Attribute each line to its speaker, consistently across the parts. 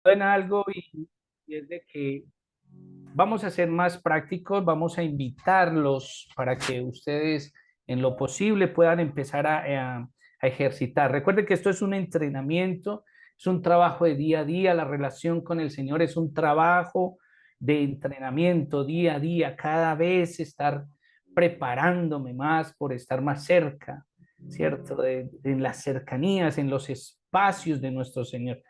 Speaker 1: en algo y es de que vamos a ser más prácticos, vamos a invitarlos para que ustedes en lo posible puedan empezar a ejercitar. Recuerden que esto es un entrenamiento, es un trabajo de día a día, la relación con el Señor es un trabajo de entrenamiento día a día, cada vez estar preparándome más por estar más cerca, ¿cierto? En las cercanías, en los espacios de nuestro Señor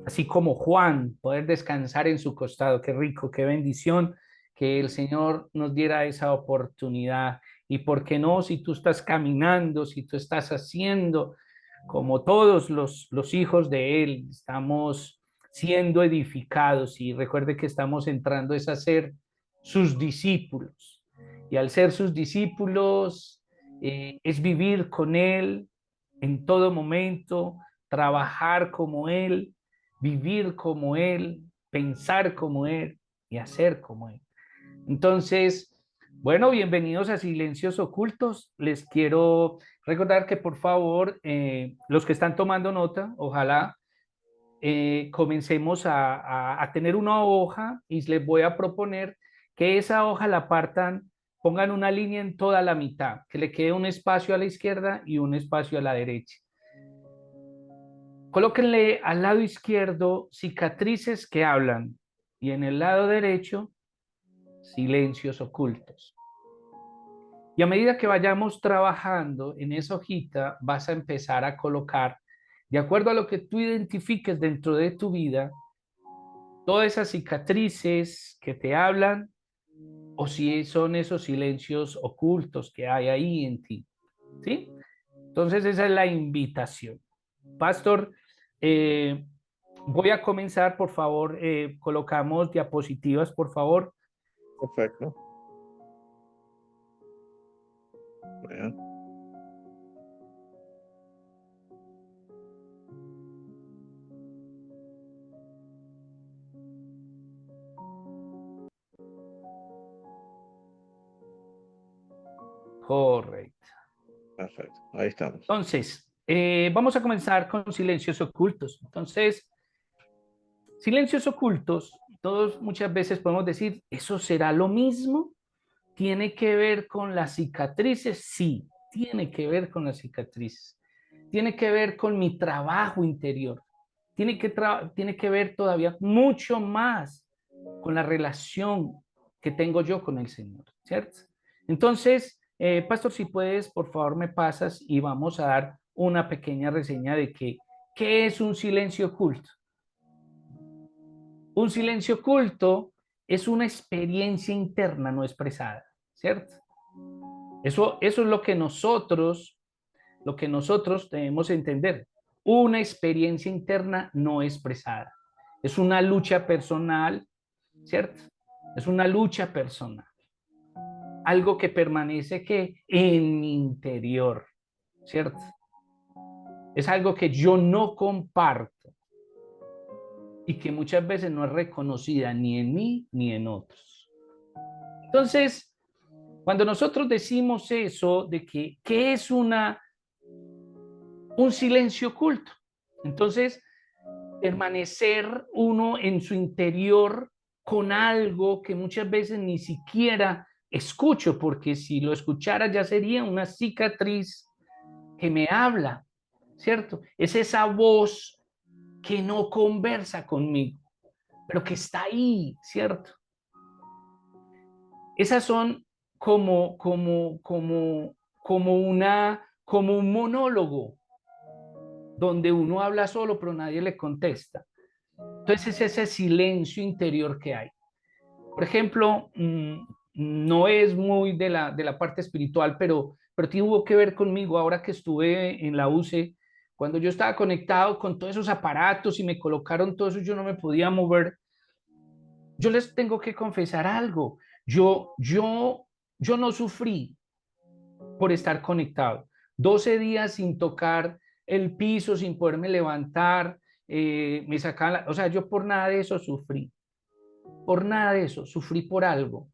Speaker 1: así como Juan, poder descansar en su costado. Qué rico, qué bendición que el Señor nos diera esa oportunidad. Y por qué no, si tú estás caminando, si tú estás haciendo, como todos los hijos de Él, estamos siendo edificados y recuerde que estamos entrando es a ser sus discípulos. Y al ser sus discípulos, es vivir con Él en todo momento, trabajar como Él, vivir como Él, pensar como Él y hacer como Él. Entonces, bueno, bienvenidos a Silencios Ocultos. Les quiero recordar que por favor, los que están tomando nota, ojalá comencemos a tener una hoja y les voy a proponer que esa hoja la partan, pongan una línea en toda la mitad, que le quede un espacio a la izquierda y un espacio a la derecha. Colóquenle al lado izquierdo cicatrices que hablan y en el lado derecho silencios ocultos. Y a medida que vayamos trabajando en esa hojita, vas a empezar a colocar, de acuerdo a lo que tú identifiques dentro de tu vida, todas esas cicatrices que te hablan o si son esos silencios ocultos que hay ahí en ti. ¿Sí? Entonces esa es la invitación. Pastor, eh, voy a comenzar, por favor, colocamos diapositivas, por favor.
Speaker 2: Perfecto. Bien.
Speaker 1: Correcto.
Speaker 2: Perfecto. Ahí estamos.
Speaker 1: Entonces, vamos a comenzar con silencios ocultos. Entonces, silencios ocultos, todos muchas veces podemos decir, ¿eso será lo mismo? ¿Tiene que ver con las cicatrices? Sí, tiene que ver con las cicatrices. Tiene que ver con mi trabajo interior. Tiene que ver todavía mucho más con la relación que tengo yo con el Señor, ¿cierto? Entonces, Pastor, si puedes, por favor, me pasas y vamos a dar una pequeña reseña de qué es un silencio oculto. Un silencio oculto es una experiencia interna no expresada, ¿cierto? Eso es lo que nosotros debemos entender. Una experiencia interna no expresada. Es una lucha personal, ¿cierto? Es una lucha personal. Algo que permanece que en mi interior, ¿cierto? Es algo que yo no comparto y que muchas veces no es reconocida ni en mí ni en otros. Entonces, cuando nosotros decimos eso de que es un silencio oculto, entonces permanecer uno en su interior con algo que muchas veces ni siquiera escucho, porque si lo escuchara ya sería una cicatriz que me habla, ¿cierto? Es esa voz que no conversa conmigo, pero que está ahí, ¿cierto? Esas son como un monólogo donde uno habla solo pero nadie le contesta. Entonces es ese silencio interior que hay. Por ejemplo, no es muy de la parte espiritual, pero tuvo que ver conmigo ahora que estuve en la UCE, cuando yo estaba conectado con todos esos aparatos y me colocaron todo eso, yo no me podía mover. Yo les tengo que confesar algo. Yo, yo, yo no sufrí por estar conectado. 12 días sin tocar el piso, sin poderme levantar, me sacaban, o sea, yo por nada de eso sufrí, por nada de eso, sufrí por algo.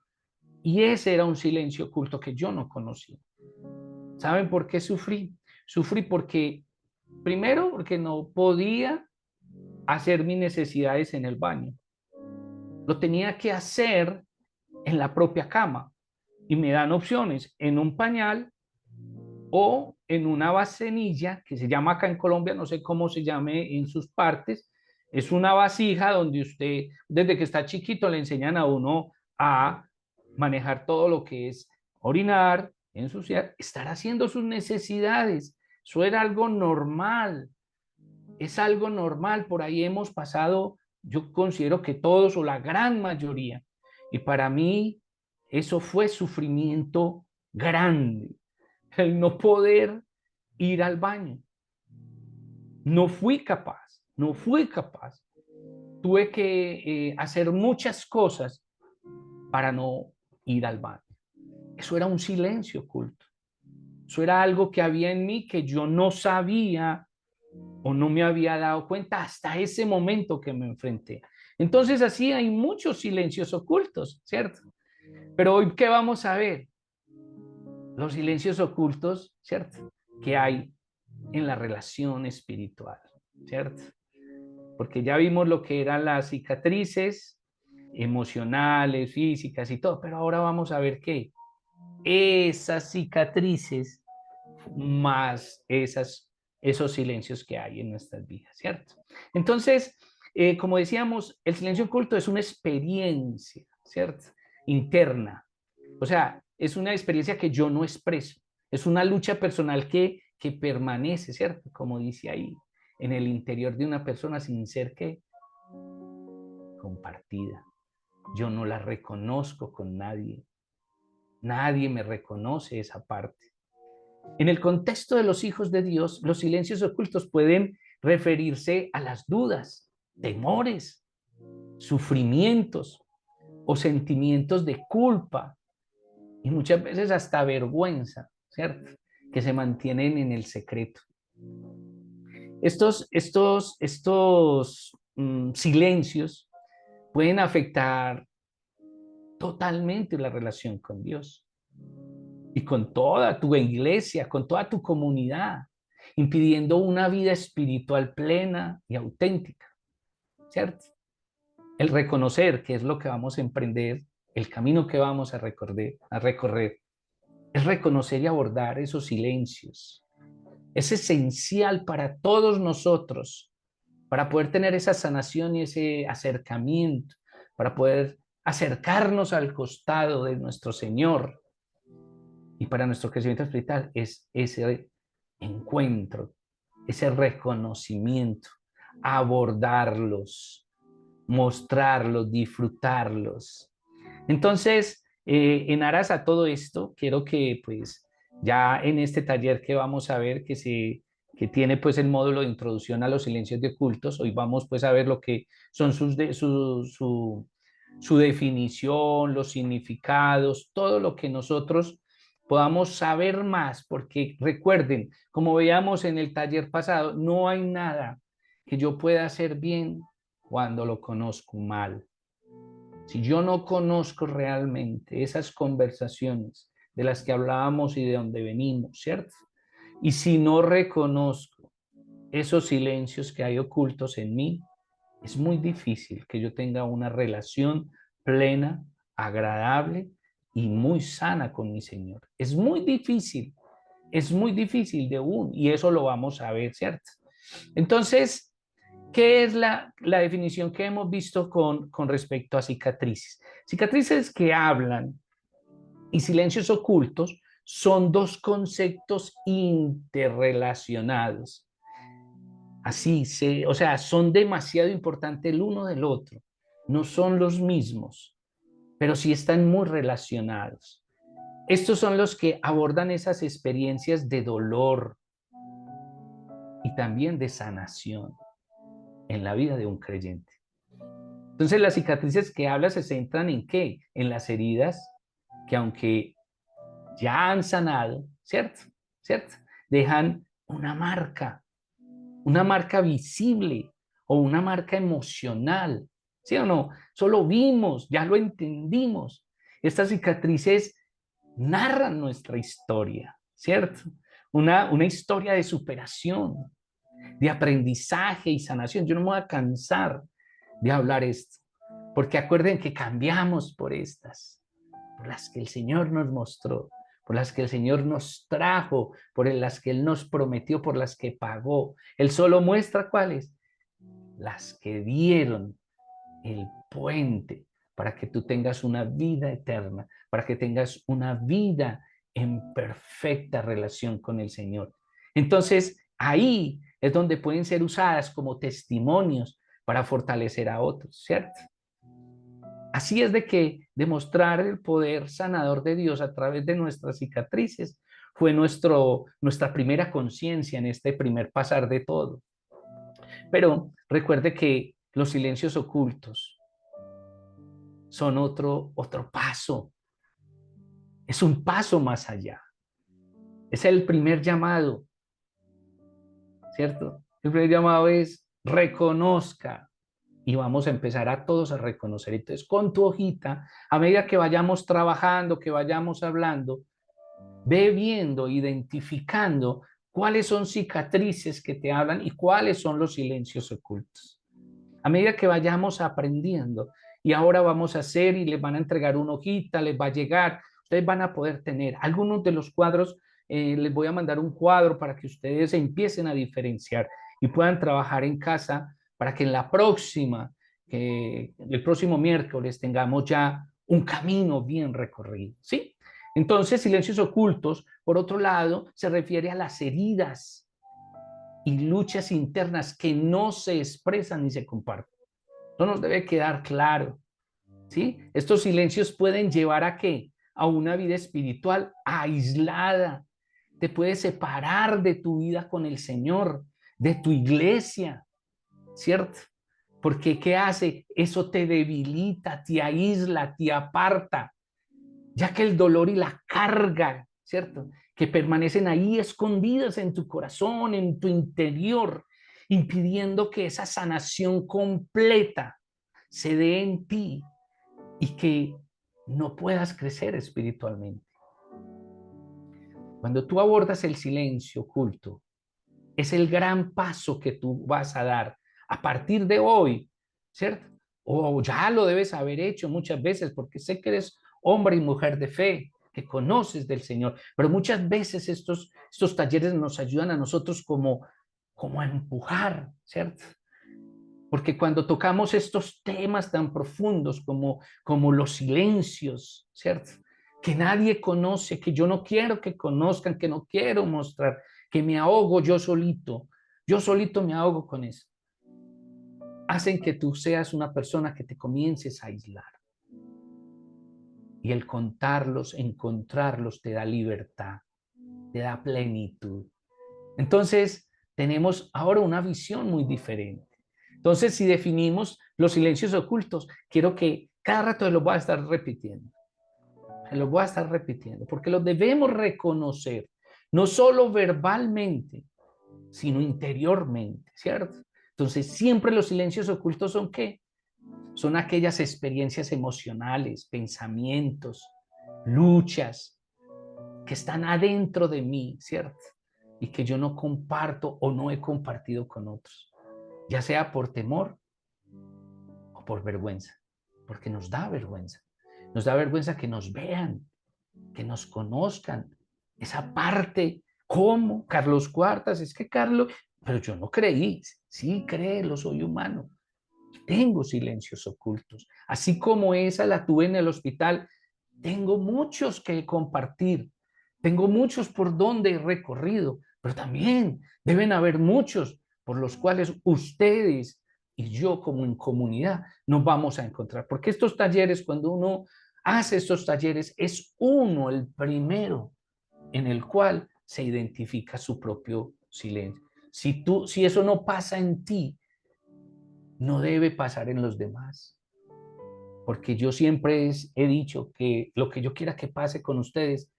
Speaker 1: Y ese era un silencio oculto que yo no conocía. ¿Saben por qué sufrí? Sufrí porque, primero, porque no podía hacer mis necesidades en el baño. Lo tenía que hacer en la propia cama. Y me dan opciones en un pañal o en una vasenilla, que se llama acá en Colombia, no sé cómo se llame en sus partes, es una vasija donde usted, desde que está chiquito, le enseñan a uno a manejar todo lo que es orinar, ensuciar, estar haciendo sus necesidades. Eso era algo normal, es algo normal, por ahí hemos pasado, yo considero que todos o la gran mayoría, y para mí eso fue sufrimiento grande, el no poder ir al baño. No fui capaz, no fui capaz. Tuve que hacer muchas cosas para no ir al baño. Eso era un silencio oculto. Eso era algo que había en mí que yo no sabía o no me había dado cuenta hasta ese momento que me enfrenté. Entonces así hay muchos silencios ocultos, ¿cierto? Pero hoy, ¿qué vamos a ver? Los silencios ocultos, ¿cierto? Que hay en la relación espiritual, ¿cierto? Porque ya vimos lo que eran las cicatrices emocionales, físicas y todo, pero ahora vamos a ver qué. Esas cicatrices más esos silencios que hay en nuestras vidas, ¿cierto? Entonces, como decíamos, el silencio oculto es una experiencia, ¿cierto? Interna. O sea, es una experiencia que yo no expreso. Es una lucha personal que permanece, ¿cierto? Como dice ahí, en el interior de una persona sin ser que compartida. Yo no la reconozco con nadie. Nadie me reconoce esa parte. En el contexto de los hijos de Dios, los silencios ocultos pueden referirse a las dudas, temores, sufrimientos o sentimientos de culpa y muchas veces hasta vergüenza, ¿cierto? Que se mantienen en el secreto. Estos silencios pueden afectar totalmente la relación con Dios y con toda tu iglesia, con toda tu comunidad, impidiendo una vida espiritual plena y auténtica, ¿cierto? El reconocer que es lo que vamos a emprender, el camino que vamos a recorrer, es reconocer y abordar esos silencios. Es esencial para todos nosotros, para poder tener esa sanación y ese acercamiento, para poder acercarnos al costado de nuestro Señor. Y para nuestro crecimiento espiritual es ese encuentro, ese reconocimiento, abordarlos, mostrarlos, disfrutarlos. Entonces, en aras a todo esto, quiero que pues ya en este taller que vamos a ver que tiene pues el módulo de introducción a los silencios de ocultos, hoy vamos pues a ver lo que son su definición, los significados, todo lo que nosotros podamos saber más, porque recuerden, como veíamos en el taller pasado, no hay nada que yo pueda hacer bien cuando lo conozco mal. Si yo no conozco realmente esas conversaciones de las que hablábamos y de donde venimos, ¿cierto? Y si no reconozco esos silencios que hay ocultos en mí, es muy difícil que yo tenga una relación plena, agradable y muy sana con mi Señor. Es muy difícil de un, y eso lo vamos a ver, ¿cierto? Entonces, ¿qué es la definición que hemos visto con respecto a cicatrices? Cicatrices que hablan y silencios ocultos son dos conceptos interrelacionados. O sea, son demasiado importantes el uno del otro. No son los mismos, pero sí están muy relacionados. Estos son los que abordan esas experiencias de dolor y también de sanación en la vida de un creyente. Entonces, las cicatrices que habla se centran en qué? En las heridas que aunque ya han sanado, ¿cierto? ¿Cierto? Dejan una marca visible o una marca emocional, ¿sí o no? Solo vimos, ya lo entendimos. Estas cicatrices narran nuestra historia, ¿cierto? Una historia de superación, de aprendizaje y sanación. Yo no me voy a cansar de hablar esto, porque acuerden que cambiamos por estas, por las que el Señor nos mostró, por las que el Señor nos trajo, por las que Él nos prometió, por las que pagó. Él solo muestra cuáles, las que dieron el puente para que tú tengas una vida eterna, para que tengas una vida en perfecta relación con el Señor. Entonces, ahí es donde pueden ser usadas como testimonios para fortalecer a otros, ¿cierto? Así es de que demostrar el poder sanador de Dios a través de nuestras cicatrices fue nuestra primera conciencia en este primer pasar de todo. Pero recuerde que los silencios ocultos son otro paso. Es un paso más allá. Es el primer llamado, ¿cierto? El primer llamado es reconozca y vamos a empezar a todos a reconocer. Entonces, con tu hojita, a medida que vayamos trabajando, que vayamos hablando, ve viendo, identificando cuáles son cicatrices que te hablan y cuáles son los silencios ocultos. A medida que vayamos aprendiendo, y ahora vamos a hacer y les van a entregar una hojita, les va a llegar, ustedes van a poder tener algunos de los cuadros, les voy a mandar un cuadro para que ustedes empiecen a diferenciar y puedan trabajar en casa para que en la próxima, el próximo miércoles tengamos ya un camino bien recorrido, ¿sí? Entonces, silencios ocultos, por otro lado, se refiere a las heridas y luchas internas que no se expresan ni se comparten. No nos debe quedar claro, ¿sí? Estos silencios pueden llevar a ¿qué? A una vida espiritual aislada. Te puedes separar de tu vida con el Señor, de tu iglesia, ¿cierto? Porque ¿qué hace? Eso te debilita, te aísla, te aparta, ya que el dolor y la carga, ¿cierto? Que permanecen ahí escondidas en tu corazón, en tu interior, impidiendo que esa sanación completa se dé en ti y que no puedas crecer espiritualmente. Cuando tú abordas el silencio oculto, es el gran paso que tú vas a dar a partir de hoy, ¿cierto? O ya lo debes haber hecho muchas veces porque sé que eres hombre y mujer de fe, que conoces del Señor, pero muchas veces estos talleres nos ayudan a nosotros como a empujar, ¿cierto? Porque cuando tocamos estos temas tan profundos como los silencios, ¿cierto? Que nadie conoce, que yo no quiero que conozcan, que no quiero mostrar, que me ahogo yo solito me ahogo con eso. Hacen que tú seas una persona que te comiences a aislar. Y el contarlos, encontrarlos, te da libertad, te da plenitud. Entonces, tenemos ahora una visión muy diferente. Entonces, si definimos los silencios ocultos, quiero que cada rato los voy a estar repitiendo. Los voy a estar repitiendo, porque los debemos reconocer, no solo verbalmente, sino interiormente, ¿cierto? Entonces, siempre los silencios ocultos son ¿qué? Son aquellas experiencias emocionales, pensamientos, luchas que están adentro de mí, ¿cierto? Y que yo no comparto o no he compartido con otros, ya sea por temor o por vergüenza, porque nos da vergüenza. Nos da vergüenza que nos vean, que nos conozcan. Esa parte, ¿cómo? Carlos Cuartas, es que Carlos, pero yo no creí. Sí, créelo, soy humano. Tengo silencios ocultos. Así como esa la tuve en el hospital, tengo muchos que compartir. Tengo muchos por donde he recorrido, pero también deben haber muchos por los cuales ustedes y yo como en comunidad nos vamos a encontrar. Porque estos talleres, cuando uno hace estos talleres, es uno el primero en el cual se identifica su propio silencio. Si eso no pasa en ti, no debe pasar en los demás. Porque yo siempre he dicho que lo que yo quiera que pase con ustedes,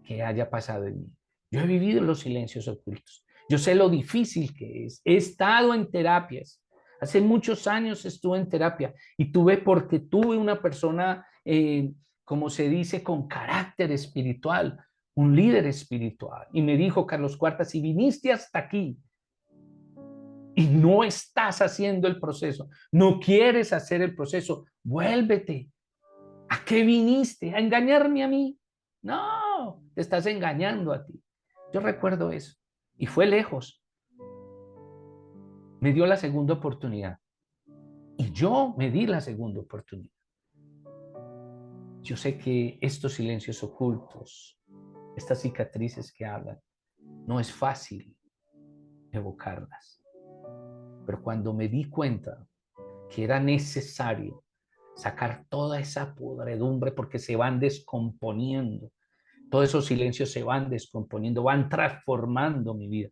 Speaker 1: que haya pasado en mí. Yo he vivido los silencios ocultos. Yo sé lo difícil que es. He estado en terapias. Hace muchos años estuve en terapia y porque tuve una persona, como se dice, con carácter espiritual, un líder espiritual. Y me dijo, Carlos Cuarta, si viniste hasta aquí y no estás haciendo el proceso, no quieres hacer el proceso, vuélvete. ¿A qué viniste? ¿A engañarme a mí? No, te estás engañando a ti. Yo recuerdo eso y fue lejos. Me dio la segunda oportunidad y yo me di la segunda oportunidad. Yo sé que estos silencios ocultos, estas cicatrices que hablan, no es fácil evocarlas. Pero cuando me di cuenta que era necesario sacar toda esa podredumbre porque se van descomponiendo, todos esos silencios se van descomponiendo, van transformando mi vida.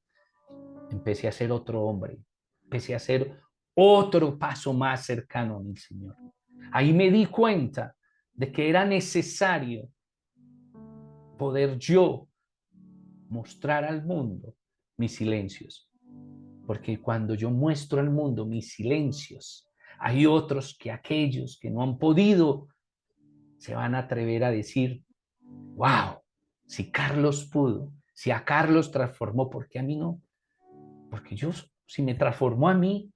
Speaker 1: Empecé a ser otro hombre, empecé a hacer otro paso más cercano a mi Señor. Ahí me di cuenta de que era necesario poder yo mostrar al mundo mis silencios. Porque cuando yo muestro al mundo mis silencios, hay otros que aquellos que no han podido se van a atrever a decir, wow, si Carlos pudo, si a Carlos transformó, ¿por qué a mí no? Porque yo, si me transformó a mí,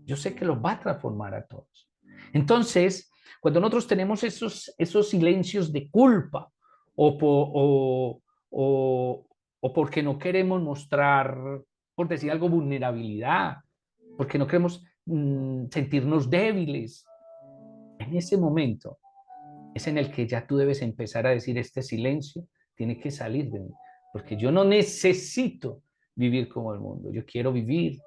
Speaker 1: yo sé que los va a transformar a todos. Entonces, cuando nosotros tenemos esos silencios de culpa o porque no queremos mostrar, por decir algo, vulnerabilidad, porque no queremos sentirnos débiles, en ese momento es en el que ya tú debes empezar a decir, este silencio tiene que salir de mí, porque yo no necesito vivir como el mundo, yo quiero vivir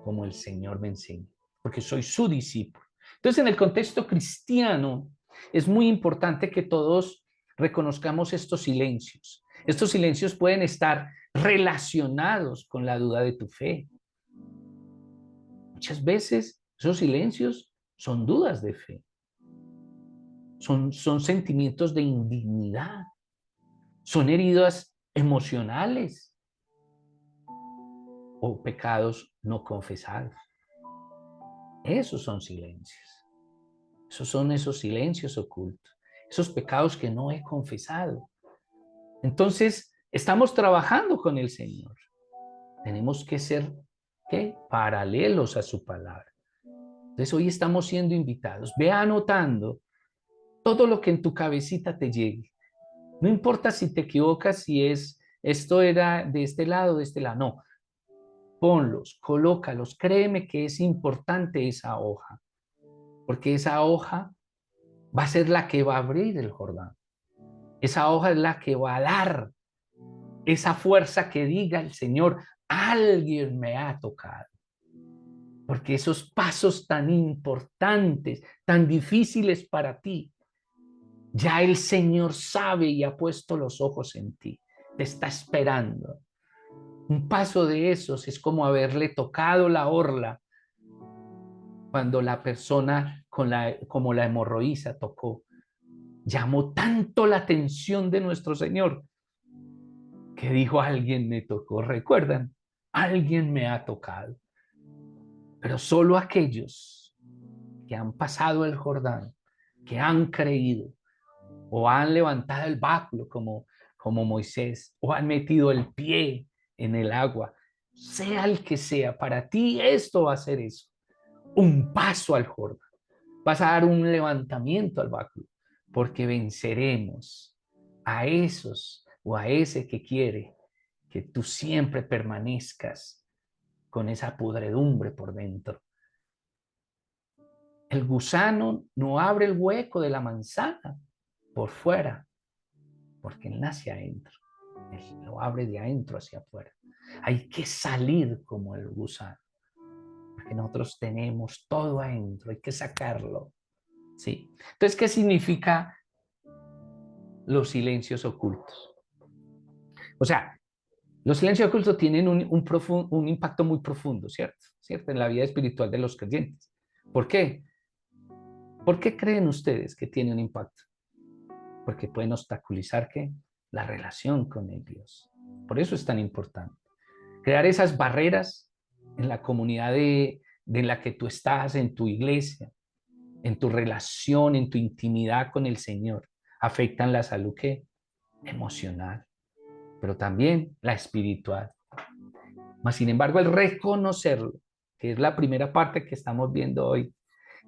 Speaker 1: como el Señor me enseña, porque soy su discípulo. Entonces, en el contexto cristiano, es muy importante que todos reconozcamos estos silencios. Estos silencios pueden estar relacionados con la duda de tu fe. Muchas veces esos silencios son dudas de fe, son sentimientos de indignidad, son heridas emocionales o pecados no confesados. Esos son silencios. Esos son esos silencios ocultos, esos pecados que no he confesado. Entonces, estamos trabajando con el Señor. Tenemos que ser, ¿qué? Paralelos a su palabra. Entonces, hoy estamos siendo invitados. Ve anotando todo lo que en tu cabecita te llegue. No importa si te equivocas, si esto era de este lado, de este lado. No, ponlos, colócalos. Créeme que es importante esa hoja, porque esa hoja va a ser la que va a abrir el Jordán. Esa hoja es la que va a dar esa fuerza que diga el Señor, alguien me ha tocado. Porque esos pasos tan importantes, tan difíciles para ti, ya el Señor sabe y ha puesto los ojos en ti. Te está esperando. Un paso de esos es como haberle tocado la orla cuando la persona como la hemorroísa tocó. Llamó tanto la atención de nuestro Señor que dijo, alguien me tocó. ¿Recuerdan? Alguien me ha tocado. Pero solo aquellos que han pasado el Jordán, que han creído o han levantado el báculo como Moisés o han metido el pie en el agua, sea el que sea, para ti esto va a ser eso, un paso al Jordán. Vas a dar un levantamiento al báculo, porque venceremos a esos o a ese que quiere que tú siempre permanezcas con esa podredumbre por dentro. El gusano no abre el hueco de la manzana por fuera, porque él nace adentro. Él lo abre de adentro hacia afuera. Hay que salir como el gusano, porque nosotros tenemos todo adentro, hay que sacarlo. ¿Sí? Entonces, ¿qué significa los silencios ocultos? O sea, los silencios ocultos tienen un impacto muy profundo, ¿cierto? ¿Cierto? En la vida espiritual de los creyentes. ¿Por qué? ¿Por qué creen ustedes que tiene un impacto? Porque pueden obstaculizar ¿qué? La relación con el Dios. Por eso es tan importante. Crear esas barreras en la comunidad de la que tú estás, en tu iglesia, en tu relación, en tu intimidad con el Señor, afectan la salud ¿qué? Emocional, pero también la espiritual. Mas, sin embargo, el reconocerlo que es la primera parte que estamos viendo hoy,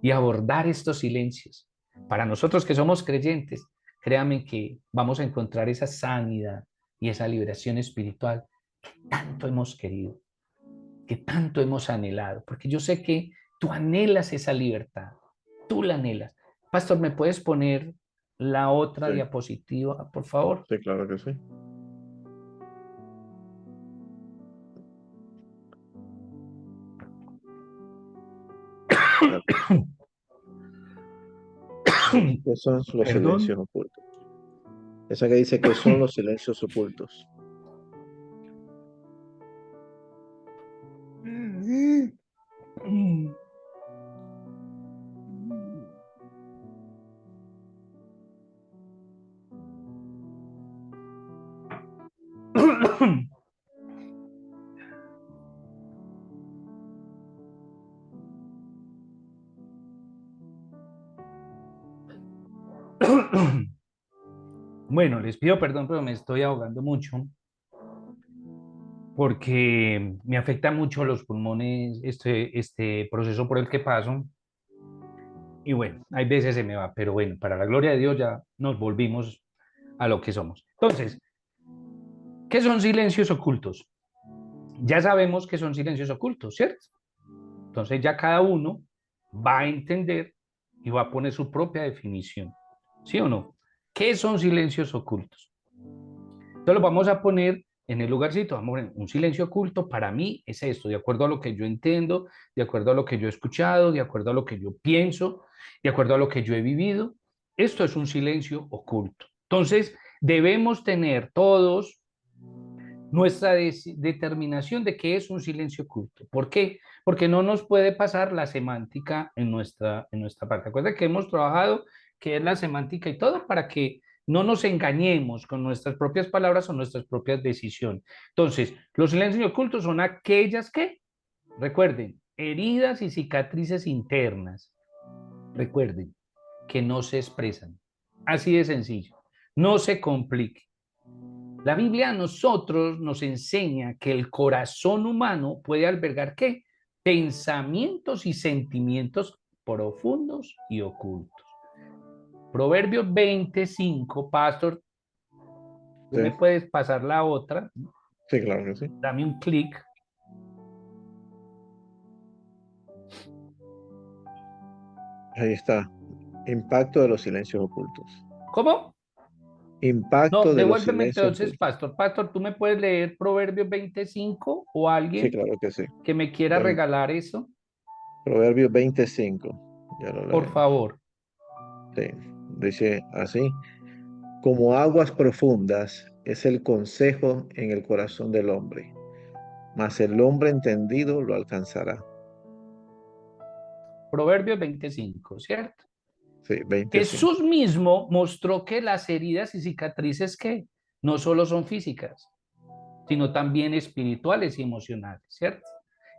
Speaker 1: y abordar estos silencios. Para nosotros que somos creyentes, créanme que vamos a encontrar esa sanidad y esa liberación espiritual que tanto hemos querido, que tanto hemos anhelado, porque yo sé que tú anhelas esa libertad, tú la anhelas. Pastor, ¿me puedes poner la otra
Speaker 2: Sí,
Speaker 1: diapositiva, por favor?
Speaker 2: sí, claro que sí. Ya. ¿Qué son los silencios
Speaker 1: Perdón.
Speaker 2: ocultos? Esa que dice que son los silencios ocultos.
Speaker 1: Bueno, les pido perdón, pero me estoy ahogando mucho porque me afecta mucho los pulmones este proceso por el que paso. Y bueno, hay veces se me va, pero bueno, para la gloria de Dios ya nos volvimos a lo que somos. Entonces, ¿qué son silencios ocultos? Ya sabemos que son silencios ocultos, ¿cierto? Entonces ya cada uno va a entender y va a poner su propia definición, ¿sí o no? ¿Qué son silencios ocultos? Entonces lo vamos a poner en el lugarcito, vamos a poner un silencio oculto para mí es esto, de acuerdo a lo que yo entiendo, de acuerdo a lo que yo he escuchado, de acuerdo a lo que yo pienso, de acuerdo a lo que yo he vivido. Esto es un silencio oculto. Entonces debemos tener todos nuestra determinación de qué es un silencio oculto. ¿Por qué? Porque no nos puede pasar la semántica en nuestra parte. Acuerda que hemos trabajado que es la semántica y todo para que no nos engañemos con nuestras propias palabras o nuestras propias decisiones. Entonces, los silencios ocultos son aquellas que, recuerden, heridas y cicatrices internas, recuerden, que no se expresan. Así de sencillo. No se complique. La Biblia a nosotros nos enseña que el corazón humano puede albergar ¿qué? Pensamientos y sentimientos profundos y ocultos. Proverbios 25, Pastor, tú
Speaker 2: Sí,
Speaker 1: me puedes pasar la otra,
Speaker 2: sí, claro que sí.
Speaker 1: dame un clic.
Speaker 2: Ahí está. Impacto de los silencios ocultos.
Speaker 1: ¿Cómo? No,
Speaker 2: Impacto de los
Speaker 1: devuélveme
Speaker 2: silencios
Speaker 1: entonces,
Speaker 2: ocultos.
Speaker 1: Pastor. Pastor, ¿tú me puedes leer Proverbios 25 o
Speaker 2: Sí,
Speaker 1: alguien
Speaker 2: claro que sí.
Speaker 1: que me quiera
Speaker 2: Vein-
Speaker 1: regalar eso?
Speaker 2: Proverbios 25. Ya lo
Speaker 1: Por
Speaker 2: leemos.
Speaker 1: favor.
Speaker 2: Sí. Dice así. Como aguas profundas es el consejo en el corazón del hombre, mas el hombre entendido lo alcanzará.
Speaker 1: Proverbios 25, ¿cierto?
Speaker 2: Sí, 25.
Speaker 1: Jesús mismo mostró que las heridas y cicatrices que no solo son físicas, sino también espirituales y emocionales, ¿cierto?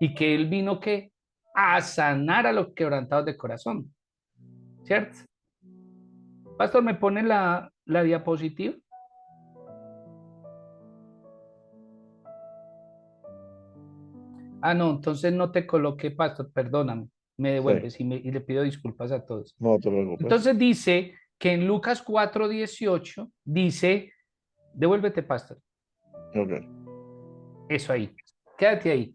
Speaker 1: Y que Él vino que a sanar a los quebrantados de corazón, ¿cierto? Pastor, ¿me pone la diapositiva? Ah, no, entonces no te coloqué, Pastor, perdóname, me
Speaker 2: Sí,
Speaker 1: devuelves y le pido disculpas a todos.
Speaker 2: no te preocupes.
Speaker 1: Entonces dice que en Lucas 4:18 dice, devuélvete, Pastor,
Speaker 2: Ok.
Speaker 1: eso ahí, quédate ahí.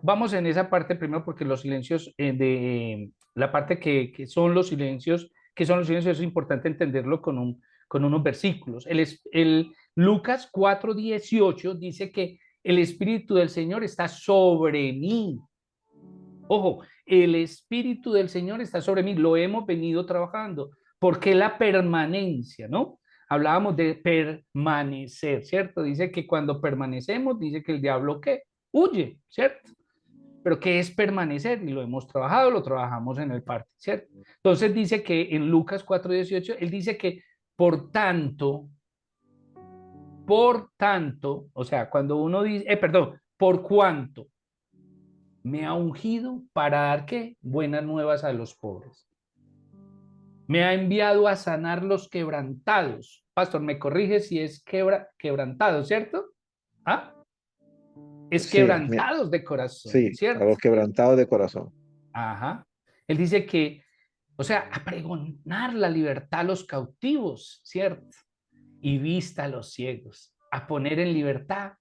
Speaker 1: Vamos en esa parte primero porque los silencios la parte que son los silencios, que son los silencios, es importante entenderlo con unos versículos. El Lucas 4:18 dice que el Espíritu del Señor está sobre mí. Ojo, el Espíritu del Señor está sobre mí, lo hemos venido trabajando. ¿Por qué la permanencia, no? Hablábamos de permanecer, ¿cierto? Dice que cuando permanecemos, dice que el diablo, ¿qué? Huye, ¿cierto? Pero ¿qué es permanecer? Y lo hemos trabajado, lo trabajamos en el parte, ¿cierto? Entonces dice que en Lucas 4:18, él dice que por tanto, o sea, cuando uno dice, perdón, por cuanto me ha ungido para dar qué? Buenas nuevas a los pobres. Me ha enviado a sanar los quebrantados. Pastor, me corrige si es quebrantado, ¿cierto? ¿Ah? es
Speaker 2: Sí,
Speaker 1: quebrantados de corazón,
Speaker 2: sí, a
Speaker 1: ¿cierto?
Speaker 2: los quebrantados de corazón.
Speaker 1: Ajá. Él dice que, o sea, a pregonar la libertad a los cautivos, ¿cierto? Y vista a los ciegos, a poner en libertad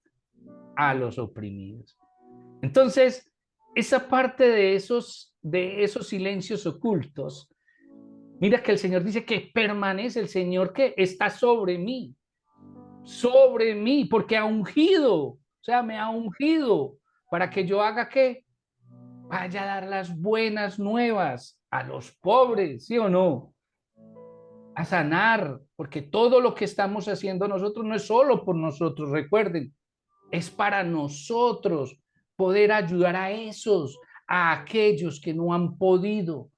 Speaker 1: a los oprimidos. Entonces, esa parte de esos silencios ocultos, mira que el Señor dice que permanece, el Señor que está sobre mí, porque ha ungido, o sea, me ha ungido para que yo haga qué, vaya a dar las buenas nuevas a los pobres, ¿sí o no? A sanar, porque todo lo que estamos haciendo nosotros no es solo por nosotros, recuerden, es para nosotros poder ayudar a esos, a aquellos que no han podido,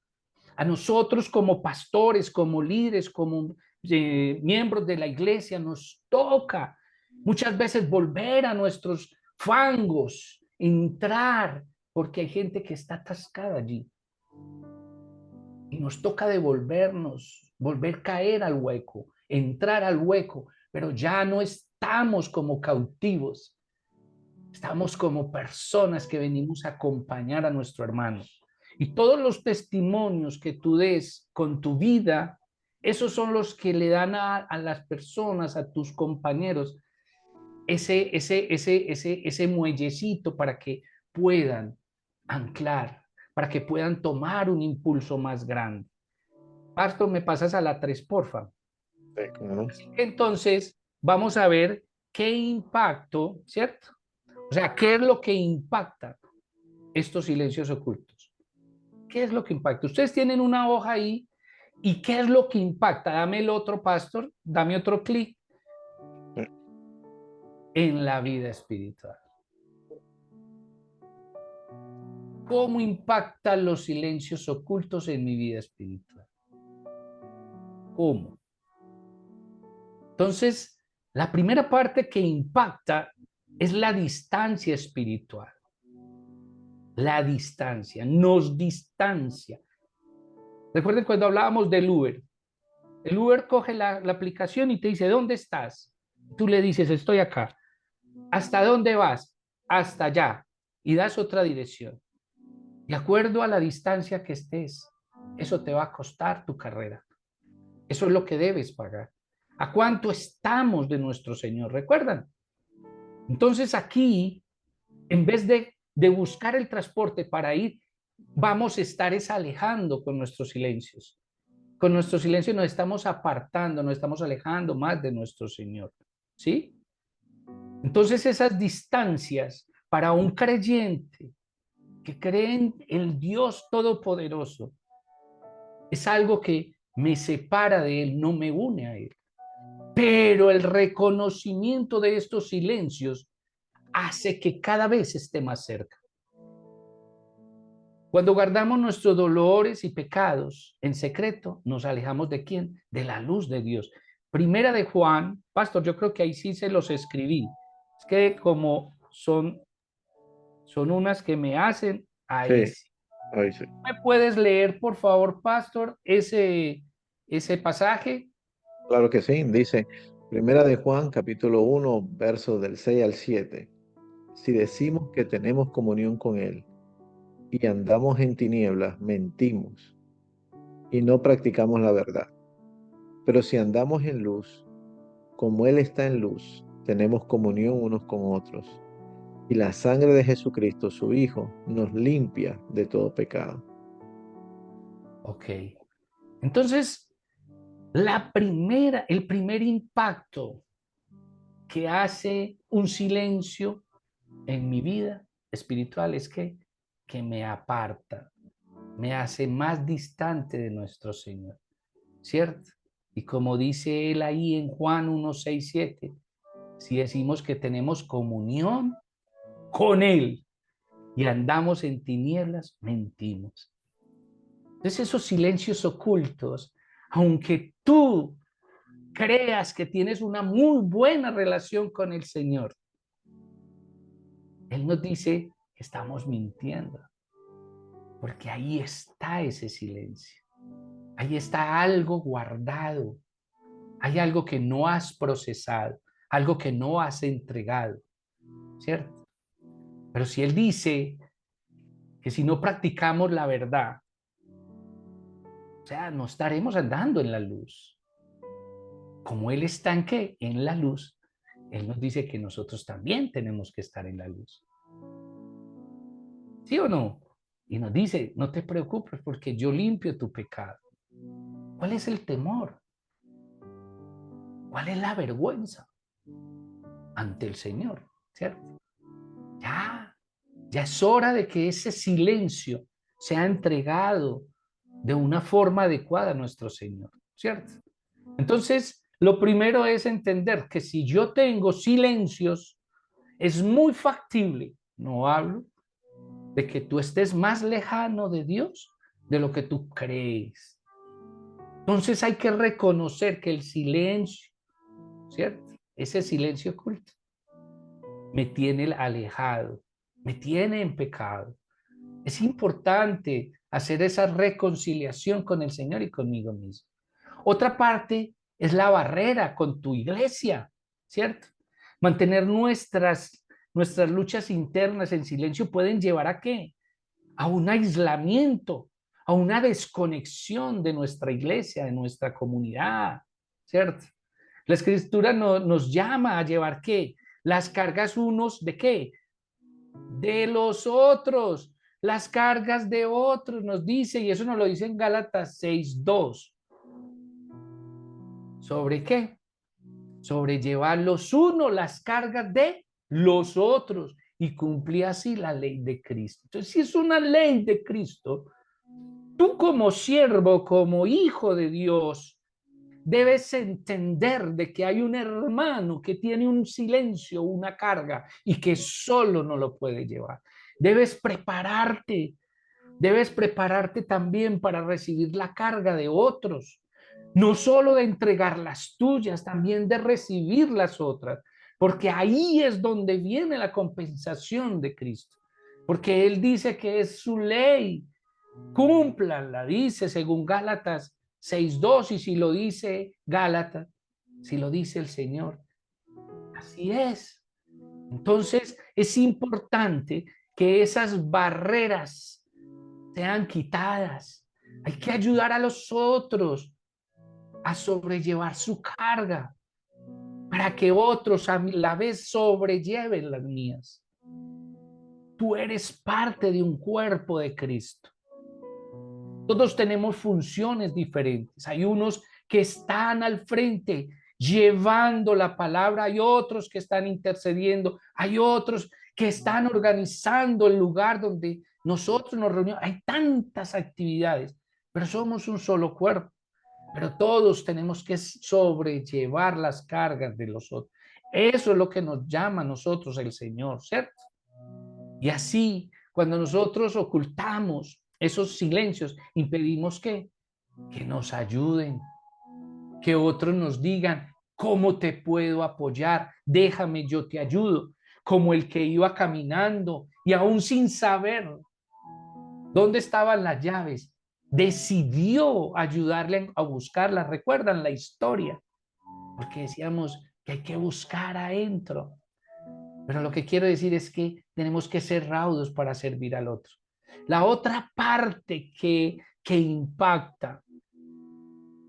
Speaker 1: a nosotros como pastores, como líderes, como miembros de la iglesia, nos toca muchas veces volver a nuestros fangos, entrar, porque hay gente que está atascada allí. Y nos toca devolvernos, volver a caer al hueco, entrar al hueco, pero ya no estamos como cautivos, estamos como personas que venimos a acompañar a nuestro hermano. Y todos los testimonios que tú des con tu vida, esos son los que le dan a las personas, a tus compañeros, ese muellecito para que puedan anclar, para que puedan tomar un impulso más grande. Pastor, me pasas a la 3, porfa.
Speaker 2: Sí, ¿cómo no?
Speaker 1: Entonces, vamos a ver qué impacto, ¿cierto? O sea, ¿qué es lo que impacta estos silencios ocultos? ¿Qué es lo que impacta? Ustedes tienen una hoja ahí y ¿qué es lo que impacta? Dame el otro, pastor, dame otro clic
Speaker 2: Sí.
Speaker 1: en la vida espiritual. ¿Cómo impactan los silencios ocultos en mi vida espiritual? ¿Cómo? Entonces, la primera parte que impacta es la distancia espiritual. La distancia, nos distancia. Recuerden cuando hablábamos del Uber. El Uber coge la aplicación y te dice, ¿dónde estás? Tú le dices, estoy acá. ¿Hasta dónde vas? Hasta allá. Y das otra dirección. De acuerdo a la distancia que estés, eso te va a costar tu carrera. Eso es lo que debes pagar. ¿A cuánto estamos de nuestro Señor? ¿Recuerdan? Entonces aquí, en vez de buscar el transporte para ir, vamos a estar es alejando con nuestros silencios. Con nuestro silencio nos estamos apartando, nos estamos alejando más de nuestro Señor. ¿Sí? Entonces esas distancias para un creyente que cree en el Dios Todopoderoso es algo que me separa de Él, no me une a Él. Pero el reconocimiento de estos silencios hace que cada vez esté más cerca. Cuando guardamos nuestros dolores y pecados en secreto, nos alejamos de quién? De la luz de Dios. Primera de Juan, pastor, yo creo que ahí sí se los escribí. Es que como son unas que me hacen, ahí
Speaker 2: Sí,
Speaker 1: sí.
Speaker 2: ahí sí.
Speaker 1: ¿Me puedes leer, por favor, pastor, ese pasaje?
Speaker 2: Claro que sí. Dice, Primera de Juan, capítulo 1, versos del 6 al 7. Si decimos que tenemos comunión con Él y andamos en tinieblas, mentimos y no practicamos la verdad. Pero si andamos en luz, como Él está en luz, tenemos comunión unos con otros. Y la sangre de Jesucristo, su Hijo, nos limpia de todo pecado.
Speaker 1: Ok. Entonces, el primer impacto que hace un silencio en mi vida espiritual es que me aparta, me hace más distante de nuestro Señor, ¿cierto? Y como dice él ahí en Juan 1, 6, 7, si decimos que tenemos comunión con Él y andamos en tinieblas, mentimos. Entonces esos silencios ocultos, aunque tú creas que tienes una muy buena relación con el Señor, Él nos dice que estamos mintiendo, porque ahí está ese silencio, ahí está algo guardado, hay algo que no has procesado, algo que no has entregado, ¿cierto? Pero si Él dice que si no practicamos la verdad, o sea, no estaremos andando en la luz. Como Él está en qué? En la luz. Él nos dice que nosotros también tenemos que estar en la luz. ¿Sí o no? Y nos dice, no te preocupes porque yo limpio tu pecado. ¿Cuál es el temor? ¿Cuál es la vergüenza ante el Señor? ¿Cierto? Ya es hora de que ese silencio sea entregado de una forma adecuada a nuestro Señor, ¿cierto? Entonces, lo primero es entender que si yo tengo silencios, es muy factible, no hablo, de que tú estés más lejano de Dios de lo que tú crees. Entonces hay que reconocer que el silencio, ¿cierto? Ese silencio oculto me tiene alejado, me tiene en pecado. Es importante hacer esa reconciliación con el Señor y conmigo mismo. Otra parte es la barrera con tu iglesia, ¿cierto? Mantener nuestras luchas internas en silencio pueden llevar ¿a qué? A un aislamiento, a una desconexión de nuestra iglesia, de nuestra comunidad, ¿cierto? La escritura nos llama a llevar ¿qué? Las cargas unos de ¿qué? De los otros, las cargas de otros, nos dice, y eso nos lo dice en Gálatas 6:2. ¿Sobre qué? Sobre llevar los unos las cargas de los otros y cumplir así la ley de Cristo. Entonces, si es una ley de Cristo, tú como siervo, como hijo de Dios, debes entender de que hay un hermano que tiene un silencio, una carga y que solo no lo puede llevar. Debes prepararte también para recibir la carga de otros, no solo de entregar las tuyas, también de recibir las otras, porque ahí es donde viene la compensación de Cristo, porque Él dice que es su ley, cúmplanla, dice según Gálatas 6:2, y si lo dice Gálatas, si lo dice el Señor, así es. Entonces es importante que esas barreras sean quitadas. Hay que ayudar a los otros a sobrellevar su carga para que otros a la vez sobrelleven las mías. Tú eres parte de un cuerpo de Cristo. Todos tenemos funciones diferentes. Hay unos que están al frente llevando la palabra, hay otros que están intercediendo, hay otros que están organizando el lugar donde nosotros nos reunimos. Hay tantas actividades, pero somos un solo cuerpo. Pero todos tenemos que sobrellevar las cargas de los otros. Eso es lo que nos llama a nosotros el Señor, ¿cierto? Y así, cuando nosotros ocultamos esos silencios, impedimos que nos ayuden, que otros nos digan, ¿cómo te puedo apoyar? Déjame, yo te ayudo. Como el que iba caminando y aún sin saber dónde estaban las llaves, decidió ayudarle a buscarlas. ¿Recuerdan la historia? Porque decíamos que hay que buscar adentro. Pero lo que quiero decir es que tenemos que ser raudos para servir al otro. La otra parte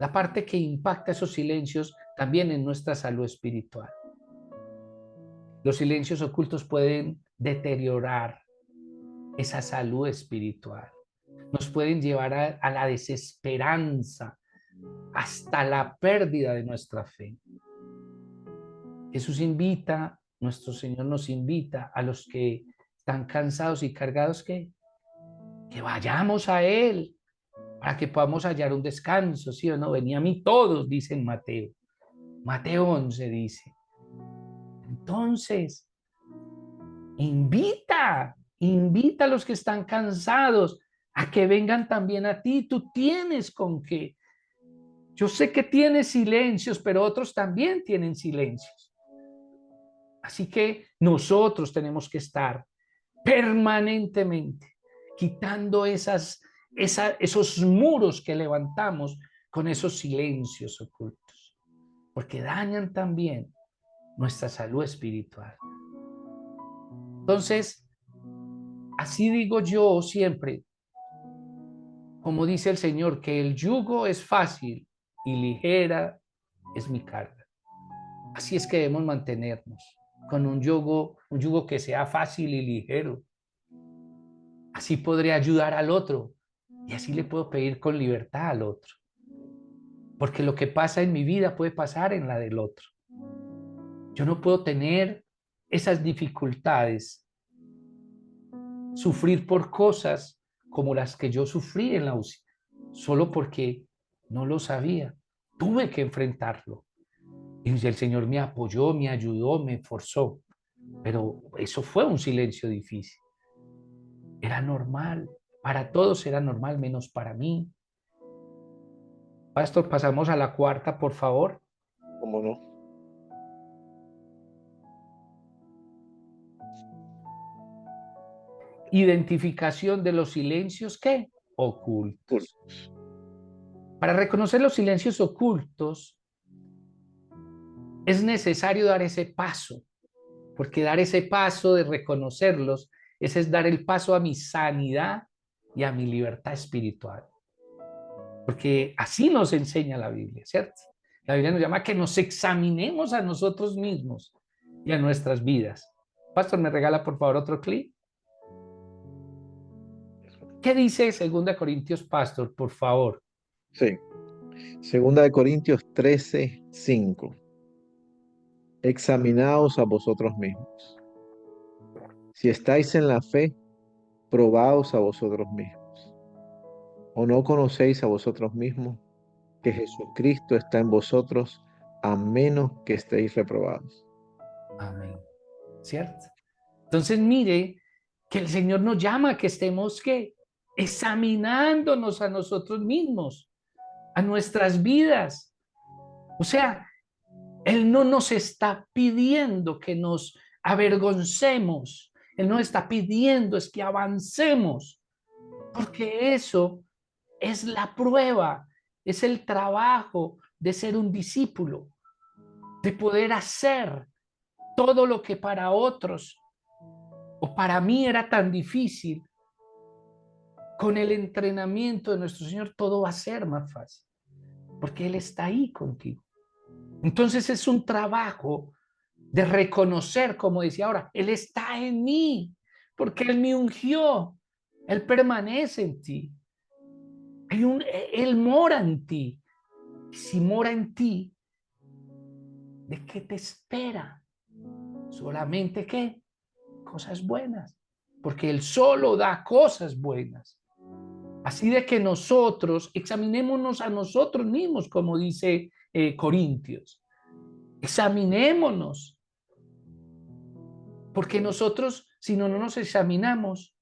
Speaker 1: la parte que impacta esos silencios también en nuestra salud espiritual. Los silencios ocultos pueden deteriorar esa salud espiritual. Nos pueden llevar a la desesperanza, hasta la pérdida de nuestra fe. Jesús invita, nuestro Señor nos invita a los que están cansados y cargados que vayamos a Él para que podamos hallar un descanso, ¿sí o no? Venía a mí todos, dice en Mateo. Mateo 11 dice. Entonces, invita a los que están cansados a que vengan también a ti. Tú tienes con qué. Yo sé que tienes silencios, pero otros también tienen silencios. Así que nosotros tenemos que estar permanentemente quitando esos muros que levantamos con esos silencios ocultos, porque dañan también nuestra salud espiritual. Entonces, Así digo yo siempre, como dice el Señor, que el yugo es fácil y ligera es mi carga. Así es que debemos mantenernos con un yugo que sea fácil y ligero. Así podré ayudar al otro y así le puedo pedir con libertad al otro. Porque lo que pasa en mi vida puede pasar en la del otro. Yo no puedo tener esas dificultades, sufrir por cosas como las que yo sufrí en la UCI, solo porque no lo sabía. Tuve que enfrentarlo. Y el Señor me apoyó, me ayudó, me forzó. Pero eso fue un silencio difícil. Era normal. Para todos era normal, menos para mí. Pastor, pasamos a la cuarta, por favor.
Speaker 2: ¿Cómo no?
Speaker 1: Identificación de los silencios, ¿qué? Ocultos.
Speaker 2: Cultos.
Speaker 1: Para reconocer los silencios ocultos es necesario dar ese paso, porque dar ese paso de reconocerlos, ese es dar el paso a mi sanidad y a mi libertad espiritual. Porque así nos enseña la Biblia, ¿cierto? La Biblia nos llama a que nos examinemos a nosotros mismos y a nuestras vidas. Pastor, ¿me regala por favor otro clip? ¿Qué dice 2 Corintios, Pastor, por favor?
Speaker 2: Sí. Segunda de Corintios 13:5. Examinaos a vosotros mismos. Si estáis en la fe, probaos a vosotros mismos. ¿O no conocéis a vosotros mismos que Jesucristo está en vosotros, a menos que estéis reprobados?
Speaker 1: Amén. ¿Cierto? Entonces, mire que el Señor nos llama a que estemos ¿qué? Examinándonos a nosotros mismos, a nuestras vidas. O sea, Él no nos está pidiendo que nos avergoncemos. Él no está pidiendo es que avancemos, porque eso es la prueba, es el trabajo de ser un discípulo, de poder hacer todo lo que para otros o para mí era tan difícil. Con el entrenamiento de nuestro Señor todo va a ser más fácil, porque Él está ahí contigo. Entonces es un trabajo de reconocer, como decía ahora, Él está en mí, porque Él me ungió, Él permanece en ti, Él mora en ti. Y si mora en ti, ¿de qué te espera? Solamente qué? Cosas buenas, porque Él solo da cosas buenas. Así de que nosotros examinémonos a nosotros mismos, como dice Corintios. Examinémonos, porque nosotros, si no nos examinamos,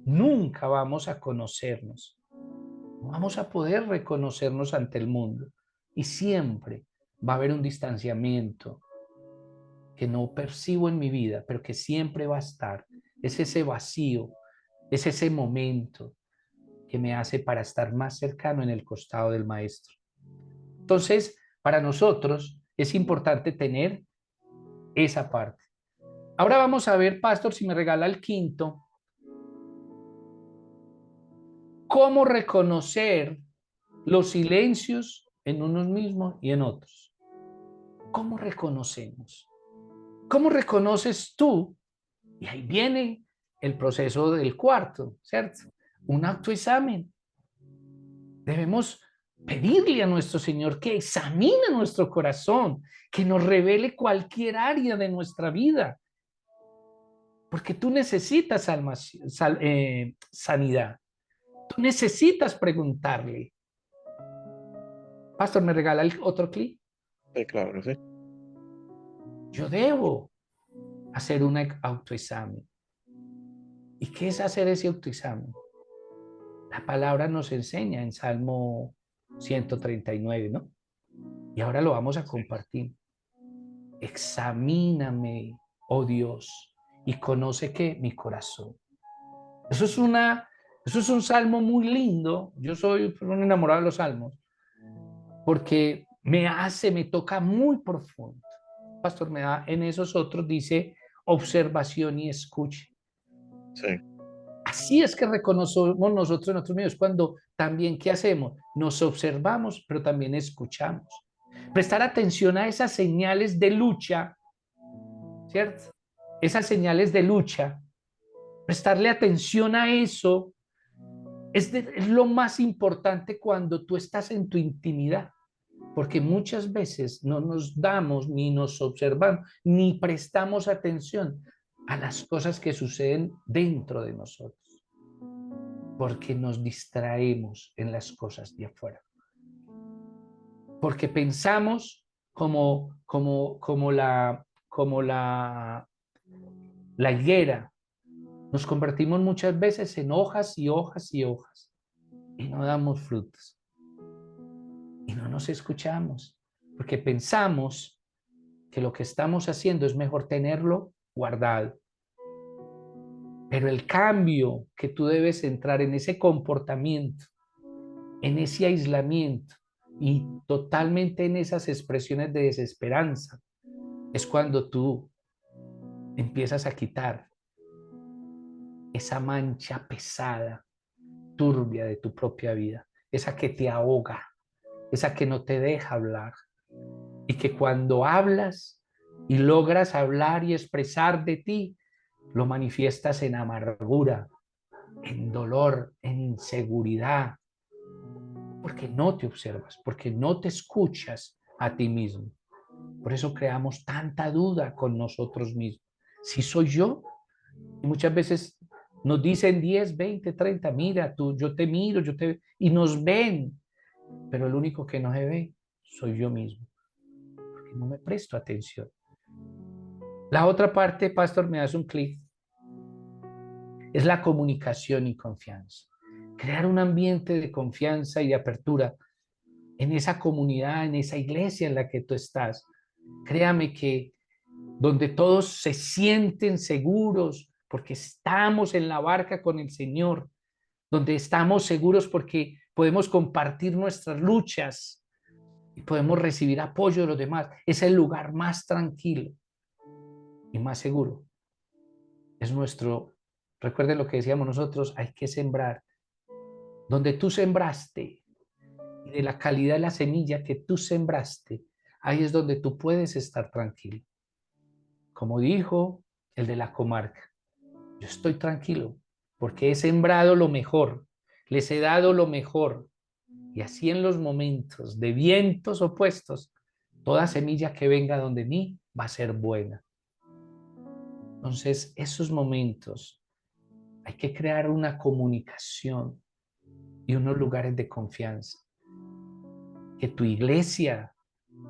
Speaker 1: nunca vamos a conocernos. No vamos a poder reconocernos ante el mundo. Y siempre va a haber un distanciamiento que no percibo en mi vida, pero que siempre va a estar. Es ese vacío, es ese momento que me hace para estar más cercano en el costado del Maestro. Entonces, para nosotros es importante tener esa parte. Ahora vamos a ver, Pastor, si me regala el quinto, cómo reconocer los silencios en unos mismos y en otros. ¿Cómo reconocemos? ¿Cómo reconoces tú? Y ahí viene el proceso del cuarto, ¿cierto? Un autoexamen. Debemos pedirle a nuestro Señor que examine nuestro corazón, que nos revele cualquier área de nuestra vida, porque tú necesitas sanidad. Tú necesitas preguntarle. Pastor, ¿me regala el otro clip?
Speaker 2: Sí, claro, sí.
Speaker 1: Yo debo hacer un autoexamen. ¿Y qué es hacer ese autoexamen? La palabra nos enseña en Salmo 139, ¿no? Y ahora lo vamos a compartir. Examíname, oh Dios, y conoce que mi corazón. Eso es eso es un salmo muy lindo. Yo soy un enamorado de los salmos, porque me toca muy profundo. Pastor, en esos otros dice observación y escucha.
Speaker 2: Sí.
Speaker 1: Así es que reconocemos nosotros en nuestros medios, cuando también, ¿qué hacemos? Nos observamos, pero también escuchamos. Prestar atención a esas señales de lucha, ¿cierto? Esas señales de lucha, prestarle atención a eso es lo más importante cuando tú estás en tu intimidad, porque muchas veces no nos damos, ni nos observamos, ni prestamos atención a las cosas que suceden dentro de nosotros, porque nos distraemos en las cosas de afuera, porque pensamos como la higuera. Nos convertimos muchas veces en hojas y hojas y hojas y no damos frutos y no nos escuchamos porque pensamos que lo que estamos haciendo es mejor tenerlo guardado. Pero el cambio que tú debes entrar en ese comportamiento, en ese aislamiento y totalmente en esas expresiones de desesperanza, es cuando tú empiezas a quitar esa mancha pesada, turbia de tu propia vida, esa que te ahoga, esa que no te deja hablar, y que cuando hablas y logras hablar y expresar de ti, lo manifiestas en amargura, en dolor, en inseguridad, porque no te observas, porque no te escuchas a ti mismo. Por eso creamos tanta duda con nosotros mismos. Si soy yo, y muchas veces nos dicen 10, 20, 30, mira, tú, yo te miro, y nos ven, pero el único que no se ve soy yo mismo, porque no me presto atención. La otra parte, pastor, me das un clic, es la comunicación y confianza. Crear un ambiente de confianza y de apertura en esa comunidad, en esa iglesia en la que tú estás. Créame que donde todos se sienten seguros porque estamos en la barca con el Señor, donde estamos seguros porque podemos compartir nuestras luchas y podemos recibir apoyo de los demás, es el lugar más tranquilo y más seguro. Es nuestro, recuerden lo que decíamos nosotros, hay que sembrar. Donde tú sembraste y de la calidad de la semilla que tú sembraste, ahí es donde tú puedes estar tranquilo. Como dijo el de la comarca, yo estoy tranquilo porque he sembrado lo mejor, les he dado lo mejor. Y así en los momentos de vientos opuestos, toda semilla que venga donde mí va a ser buena. Entonces, esos momentos hay que crear una comunicación y unos lugares de confianza. Que tu iglesia,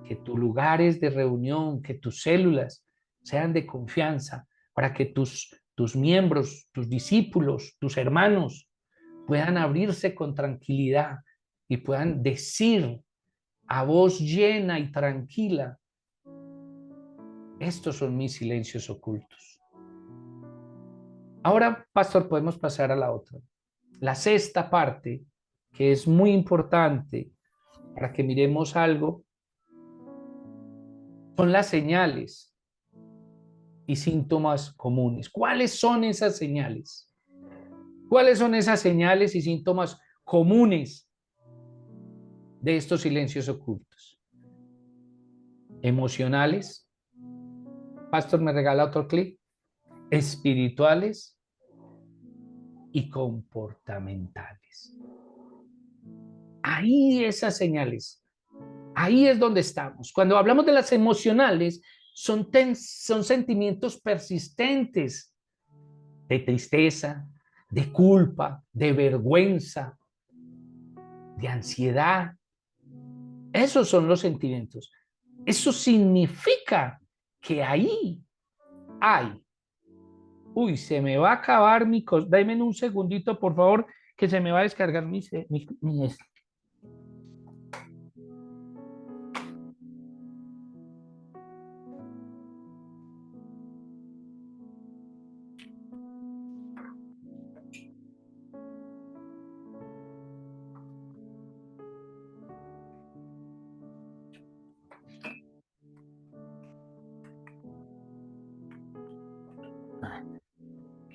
Speaker 1: que tus lugares de reunión, que tus células sean de confianza para que tus miembros, tus discípulos, tus hermanos puedan abrirse con tranquilidad y puedan decir a voz llena y tranquila, estos son mis silencios ocultos. Ahora, pastor, podemos pasar a la otra. La sexta parte, que es muy importante para que miremos algo, son las señales y síntomas comunes. ¿Cuáles son esas señales? ¿Cuáles son esas señales y síntomas comunes de estos silencios ocultos? Emocionales. Pastor, ¿me regala otro clic? Espirituales y comportamentales. Ahí esas señales, ahí es donde estamos. Cuando hablamos de las emocionales, son sentimientos persistentes de tristeza, de culpa, de vergüenza, de ansiedad. Esos son los sentimientos. Eso significa que ahí hay. Uy, se me va a acabar mi cosa. Dame un segundito, por favor, que se me va a descargar mi.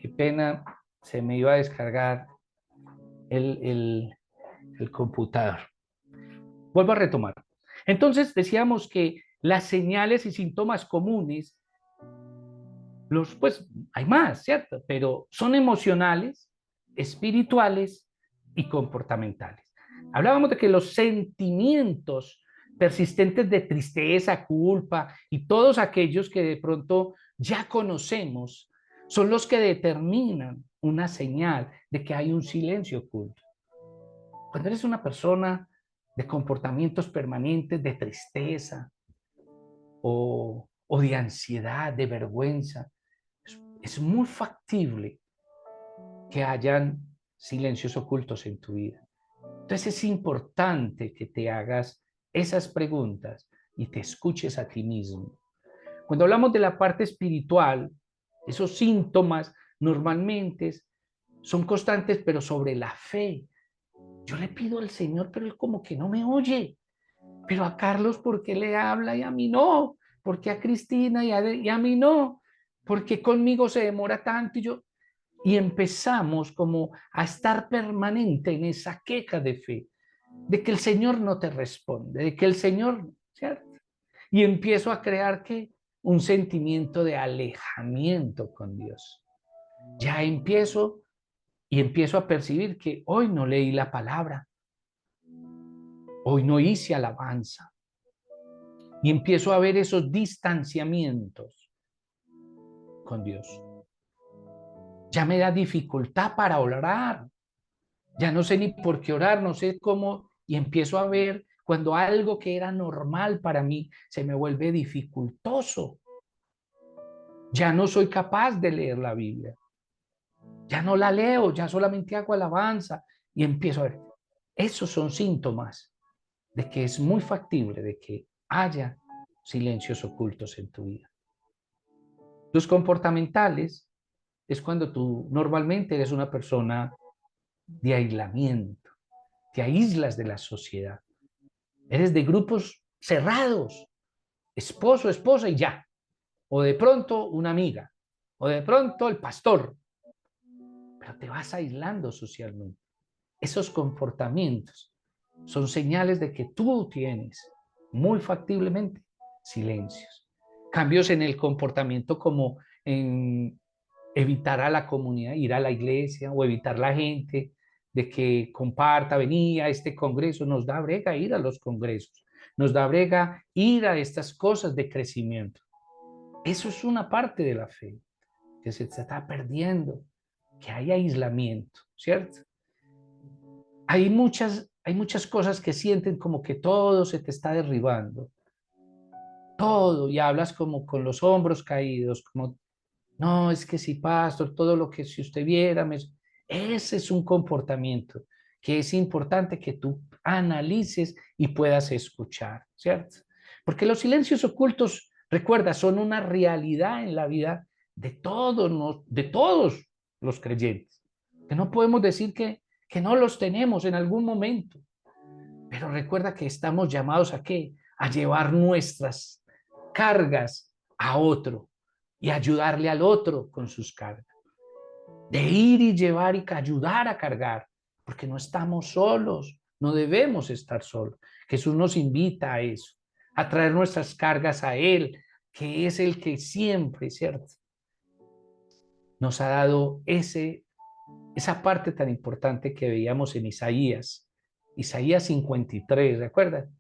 Speaker 1: Qué pena, se me iba a descargar el, el, el computador. Vuelvo a retomar. Entonces decíamos que las señales y síntomas comunes, pues hay más, ¿cierto? Pero son emocionales, espirituales y comportamentales. Hablábamos de que los sentimientos persistentes de tristeza, culpa y todos aquellos que de pronto ya conocemos son los que determinan una señal de que hay un silencio oculto. Cuando eres una persona de comportamientos permanentes de tristeza o de ansiedad, de vergüenza, es muy factible que hayan silencios ocultos en tu vida. Entonces es importante que te hagas esas preguntas y te escuches a ti mismo. Cuando hablamos de la parte espiritual, esos síntomas normalmente son constantes, pero sobre la fe. Yo le pido al Señor, pero Él como que no me oye. Pero a Carlos, ¿por qué le habla y a mí no? ¿Por qué a Cristina y a mí no? ¿Por qué conmigo se demora tanto? Y empezamos como a estar permanente en esa queja de fe, de que el Señor no te responde, de que el Señor, ¿cierto? Y empiezo a crear que un sentimiento de alejamiento con Dios. Ya empiezo a percibir que hoy no leí la palabra, hoy no hice alabanza, y empiezo a ver esos distanciamientos con Dios. Ya me da dificultad para orar, ya no sé ni por qué orar, no sé cómo, y empiezo a ver cuando algo que era normal para mí se me vuelve dificultoso. Ya no soy capaz de leer la Biblia, ya no la leo, ya solamente hago alabanza y empiezo a ver. Esos son síntomas de que es muy factible de que haya silencios ocultos en tu vida. Los comportamentales es cuando tú normalmente eres una persona de aislamiento, te aíslas de la sociedad, eres de grupos cerrados, esposo, esposa y ya, o de pronto una amiga, o de pronto el pastor, pero te vas aislando socialmente. Esos comportamientos son señales de que tú tienes muy factiblemente silencios. Cambios en el comportamiento como en evitar a la comunidad, ir a la iglesia o evitar la gente de que comparta, venía a este congreso, nos da brega ir a los congresos, nos da brega ir a estas cosas de crecimiento. Eso es una parte de la fe que se está perdiendo, que hay aislamiento, ¿cierto? Hay muchas cosas que sienten como que todo se te está derribando, todo, y hablas como con los hombros caídos, como, no, es que sí, pastor, todo lo que si usted viera, ese es un comportamiento que es importante que tú analices y puedas escuchar, ¿cierto? Porque los silencios ocultos, recuerda, son una realidad en la vida de todos los creyentes, que no podemos decir que no los tenemos en algún momento, pero recuerda que estamos llamados ¿a qué? A llevar nuestras cargas a otro y ayudarle al otro con sus cargas. De ir y llevar y ayudar a cargar, porque no estamos solos, no debemos estar solos. Jesús nos invita a eso, a traer nuestras cargas a Él, que es el que siempre, ¿cierto? Nos ha dado esa parte tan importante que veíamos en Isaías 53, ¿recuerdan?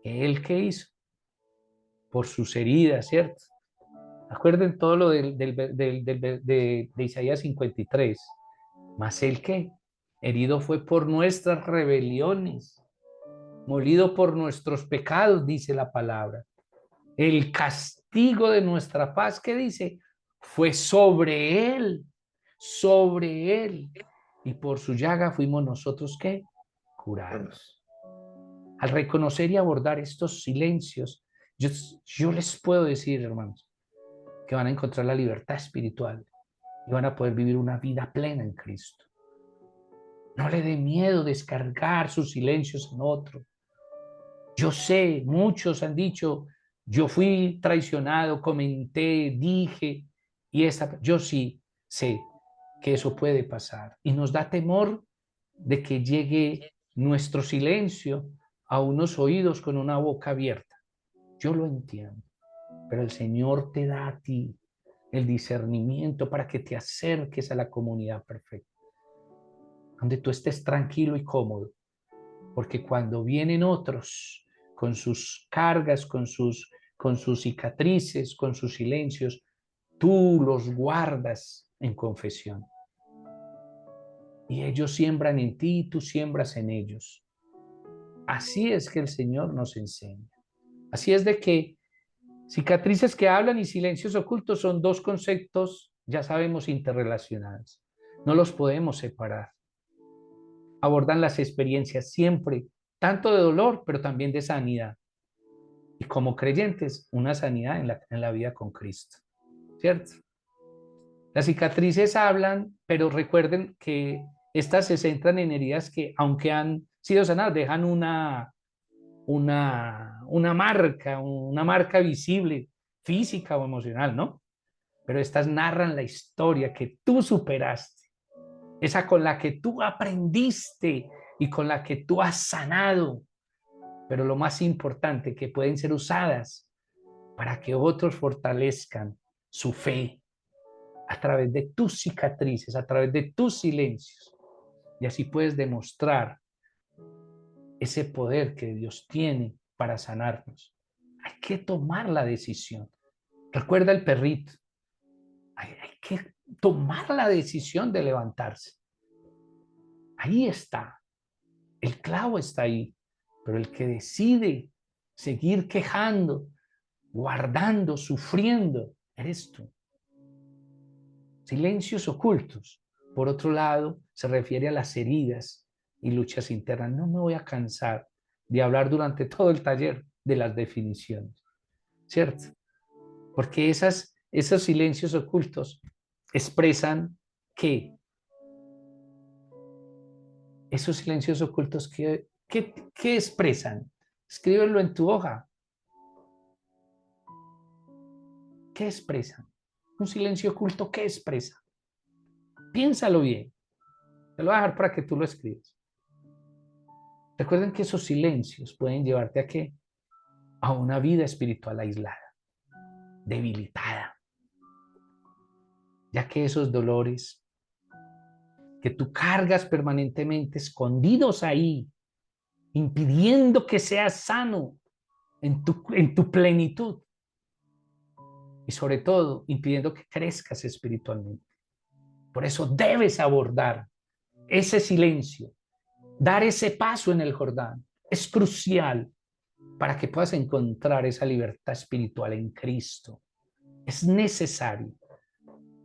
Speaker 1: ¿Él qué hizo? Por sus heridas, ¿cierto? Acuerden todo lo de Isaías 53. ¿Mas él qué? Herido fue por nuestras rebeliones, molido por nuestros pecados, dice la palabra. El castigo de nuestra paz, ¿qué dice? Fue sobre él. Y por su llaga fuimos nosotros, ¿qué? Curados. Al reconocer y abordar estos silencios, yo les puedo decir, hermanos, que van a encontrar la libertad espiritual y van a poder vivir una vida plena en Cristo. No le dé miedo descargar sus silencios en otro. Yo sé, muchos han dicho, yo fui traicionado, comenté, dije, yo sí sé que eso puede pasar y nos da temor de que llegue nuestro silencio a unos oídos con una boca abierta. Yo lo entiendo, pero el Señor te da a ti el discernimiento para que te acerques a la comunidad perfecta, donde tú estés tranquilo y cómodo, porque cuando vienen otros con sus cargas, con sus cicatrices, con sus silencios, tú los guardas en confesión. Y ellos siembran en ti y tú siembras en ellos. Así es que el Señor nos enseña. Así es de que cicatrices que hablan y silencios ocultos son dos conceptos, ya sabemos, interrelacionados. No los podemos separar. Abordan las experiencias siempre, tanto de dolor, pero también de sanidad. Y como creyentes, una sanidad en la vida con Cristo. ¿Cierto? Las cicatrices hablan, pero recuerden que estas se centran en heridas que, aunque han sido sanadas, dejan una marca visible, física o emocional, ¿no? Pero estas narran la historia que tú superaste, esa con la que tú aprendiste y con la que tú has sanado, pero lo más importante, que pueden ser usadas para que otros fortalezcan su fe a través de tus cicatrices, a través de tus silencios. Y así puedes demostrar ese poder que Dios tiene para sanarnos. Hay que tomar la decisión. Recuerda el perrito. Hay que tomar la decisión de levantarse. Ahí está. El clavo está ahí. Pero el que decide seguir quejando, guardando, sufriendo, eres tú. Silencios ocultos. Por otro lado, se refiere a las heridas y luchas internas. No me voy a cansar de hablar durante todo el taller de las definiciones, ¿cierto? Porque esos silencios ocultos expresan ¿qué? Esos silencios ocultos ¿qué expresan? Escríbelo en tu hoja. ¿Qué expresan? Un silencio oculto, ¿qué expresa? Piénsalo bien. Te lo voy a dejar para que tú lo escribas. Recuerden que esos silencios pueden llevarte a ¿qué? A una vida espiritual aislada, debilitada, ya que esos dolores que tú cargas permanentemente escondidos ahí, impidiendo que seas sano en tu plenitud y sobre todo impidiendo que crezcas espiritualmente. Por eso debes abordar ese silencio, dar ese paso en el Jordán. Es crucial para que puedas encontrar esa libertad espiritual en Cristo. Es necesario.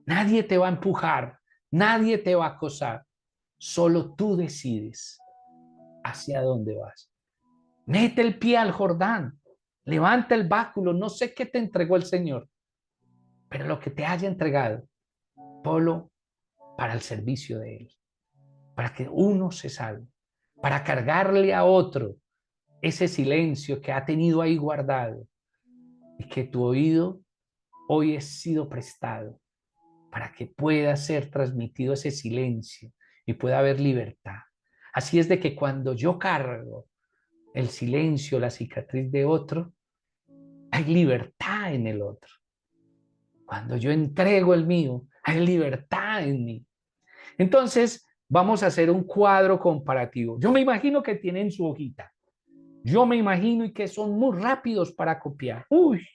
Speaker 1: Nadie te va a empujar, nadie te va a acosar. Solo tú decides hacia dónde vas. Mete el pie al Jordán, levanta el báculo. No sé qué te entregó el Señor, pero lo que te haya entregado, ponlo para el servicio de Él, para que uno se salve, para cargarle a otro ese silencio que ha tenido ahí guardado y que tu oído hoy ha sido prestado para que pueda ser transmitido ese silencio y pueda haber libertad. Así es de que cuando yo cargo el silencio, la cicatriz de otro, hay libertad en el otro. Cuando yo entrego el mío, hay libertad en mí. Entonces, vamos a hacer un cuadro comparativo. Yo me imagino que tienen su hojita. Yo me imagino y que son muy rápidos para copiar. Uy,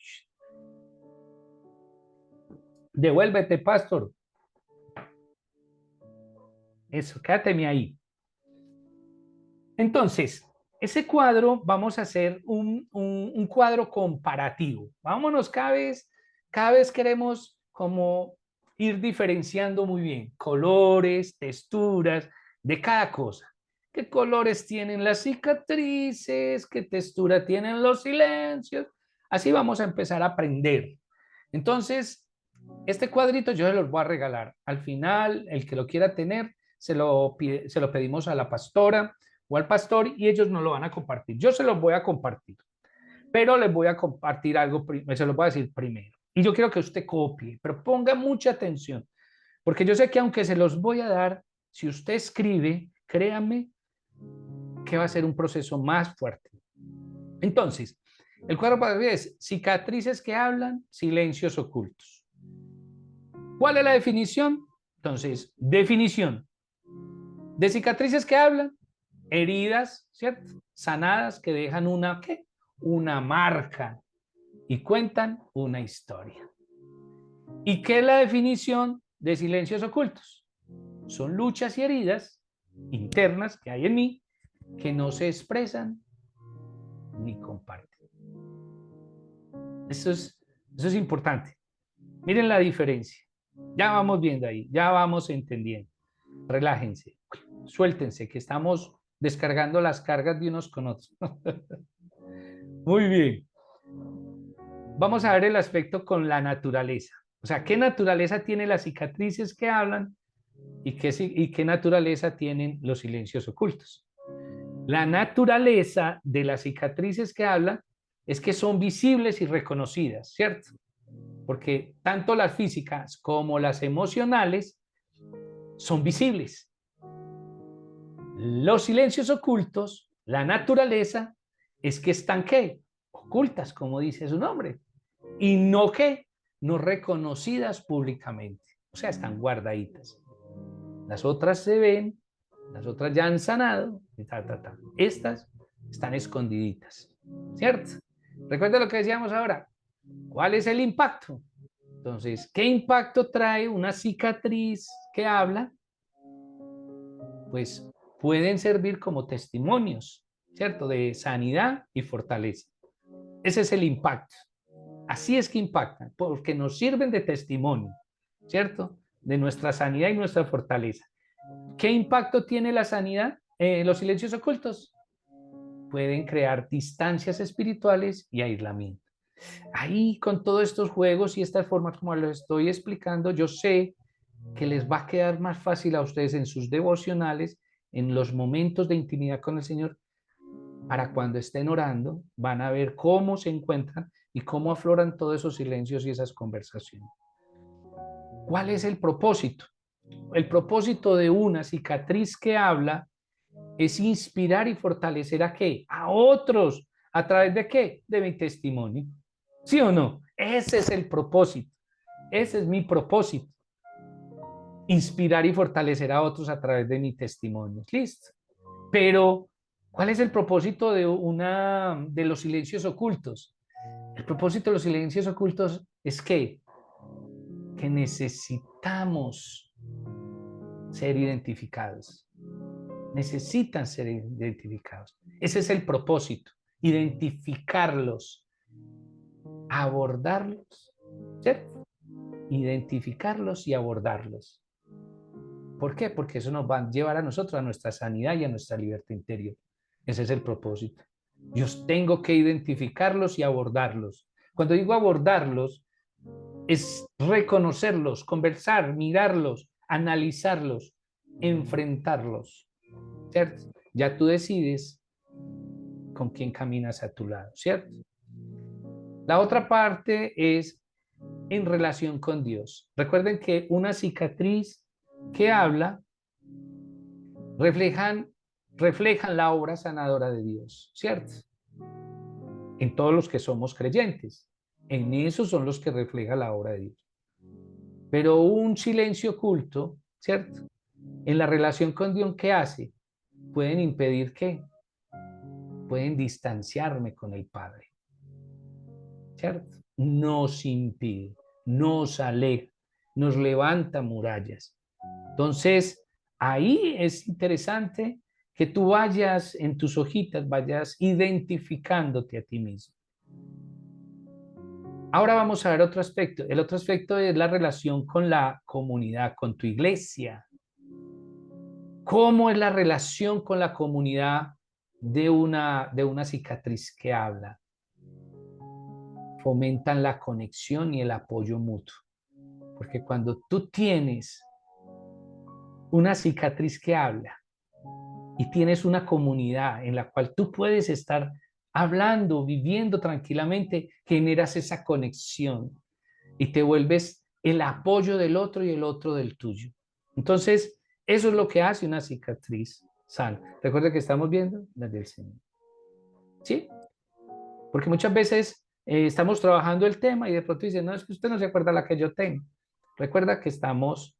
Speaker 1: devuélvete, pastor. Eso, quédateme ahí. Entonces, ese cuadro, vamos a hacer un cuadro comparativo. Vámonos cada vez queremos como ir diferenciando muy bien colores, texturas de cada cosa. ¿Qué colores tienen las cicatrices? ¿Qué textura tienen los silencios? Así vamos a empezar a aprender. Entonces, este cuadrito yo se los voy a regalar. Al final, el que lo quiera tener, se lo pedimos a la pastora o al pastor y ellos nos lo van a compartir. Yo se los voy a compartir, pero les voy a compartir algo, se los voy a decir primero. Y yo quiero que usted copie, pero ponga mucha atención, Porque yo sé que aunque se los voy a dar, si usted escribe, créanme que va a ser un proceso más fuerte. Entonces, el cuadro para ver es cicatrices que hablan, silencios ocultos. ¿Cuál es la definición? Entonces, definición de cicatrices que hablan, heridas, ¿cierto? Sanadas que dejan una, ¿qué? Una marca y cuentan una historia. ¿Y qué es la definición de silencios ocultos? Son luchas y heridas internas que hay en mí que no se expresan ni comparten. Eso es importante. Miren la diferencia. Ya vamos viendo ahí, ya vamos entendiendo. Relájense, suéltense, que estamos descargando las cargas de unos con otros. Muy bien. Vamos a ver el aspecto con la naturaleza. O sea, ¿qué naturaleza tienen las cicatrices que hablan y qué naturaleza tienen los silencios ocultos? La naturaleza de las cicatrices que hablan es que son visibles y reconocidas, ¿cierto? Porque tanto las físicas como las emocionales son visibles. Los silencios ocultos, la naturaleza, es que están ¿qué? Ocultas, como dice su nombre, y no ¿qué? No reconocidas públicamente, o sea, están guardaditas. Las otras se ven, las otras ya han sanado, y Estas están escondiditas, ¿cierto? Recuerda lo que decíamos ahora. ¿Cuál es el impacto? Entonces, ¿qué impacto trae una cicatriz que habla? Pues pueden servir como testimonios, ¿cierto? De sanidad y fortaleza. Ese es el impacto. Así es que impactan, porque nos sirven de testimonio, ¿cierto? De nuestra sanidad y nuestra fortaleza. ¿Qué impacto tiene la sanidad? Los silencios ocultos pueden crear distancias espirituales y aislamiento. Ahí con todos estos juegos y estas formas como lo estoy explicando, yo sé que les va a quedar más fácil a ustedes en sus devocionales, en los momentos de intimidad con el Señor, para cuando estén orando, van a ver cómo se encuentran y cómo afloran todos esos silencios y esas conversaciones. ¿Cuál es el propósito? El propósito de una cicatriz que habla es inspirar y fortalecer a qué? A otros. ¿A través de qué? De mi testimonio. ¿Sí o no? Ese es el propósito. Ese es mi propósito. Inspirar y fortalecer a otros a través de mi testimonio. Listo. Pero, ¿cuál es el propósito de los silencios ocultos? El propósito de los silencios ocultos es que necesitamos ser identificados. Necesitan ser identificados. Ese es el propósito. Identificarlos, abordarlos, ¿cierto? Identificarlos y abordarlos. ¿Por qué? Porque eso nos va a llevar a nosotros a nuestra sanidad y a nuestra libertad interior. Ese es el propósito. Yo tengo que identificarlos y abordarlos. Cuando digo abordarlos, es reconocerlos, conversar, mirarlos, analizarlos, enfrentarlos, ¿cierto? Ya tú decides con quién caminas a tu lado, ¿cierto? La otra parte es en relación con Dios. Recuerden que una cicatriz que habla reflejan la obra sanadora de Dios, ¿cierto? En todos los que somos creyentes. En esos son los que refleja la obra de Dios. Pero un silencio oculto, ¿cierto? En la relación con Dios, ¿qué hace? Pueden impedir ¿qué? Pueden distanciarme con el Padre, ¿cierto? Nos impide, nos aleja, nos levanta murallas. Entonces, ahí es interesante que tú vayas en tus hojitas, vayas identificándote a ti mismo. Ahora vamos a ver otro aspecto. El otro aspecto es la relación con la comunidad, con tu iglesia. ¿Cómo es la relación con la comunidad de una cicatriz que habla? Fomentan la conexión y el apoyo mutuo. Porque cuando tú tienes una cicatriz que habla y tienes una comunidad en la cual tú puedes estar hablando, viviendo tranquilamente, generas esa conexión y te vuelves el apoyo del otro y el otro del tuyo. Entonces, eso es lo que hace una cicatriz sana. Recuerda que estamos viendo la del Señor. ¿Sí? Porque muchas veces estamos trabajando el tema y de pronto dicen, no, es que usted no se acuerda la que yo tengo. Recuerda que estamos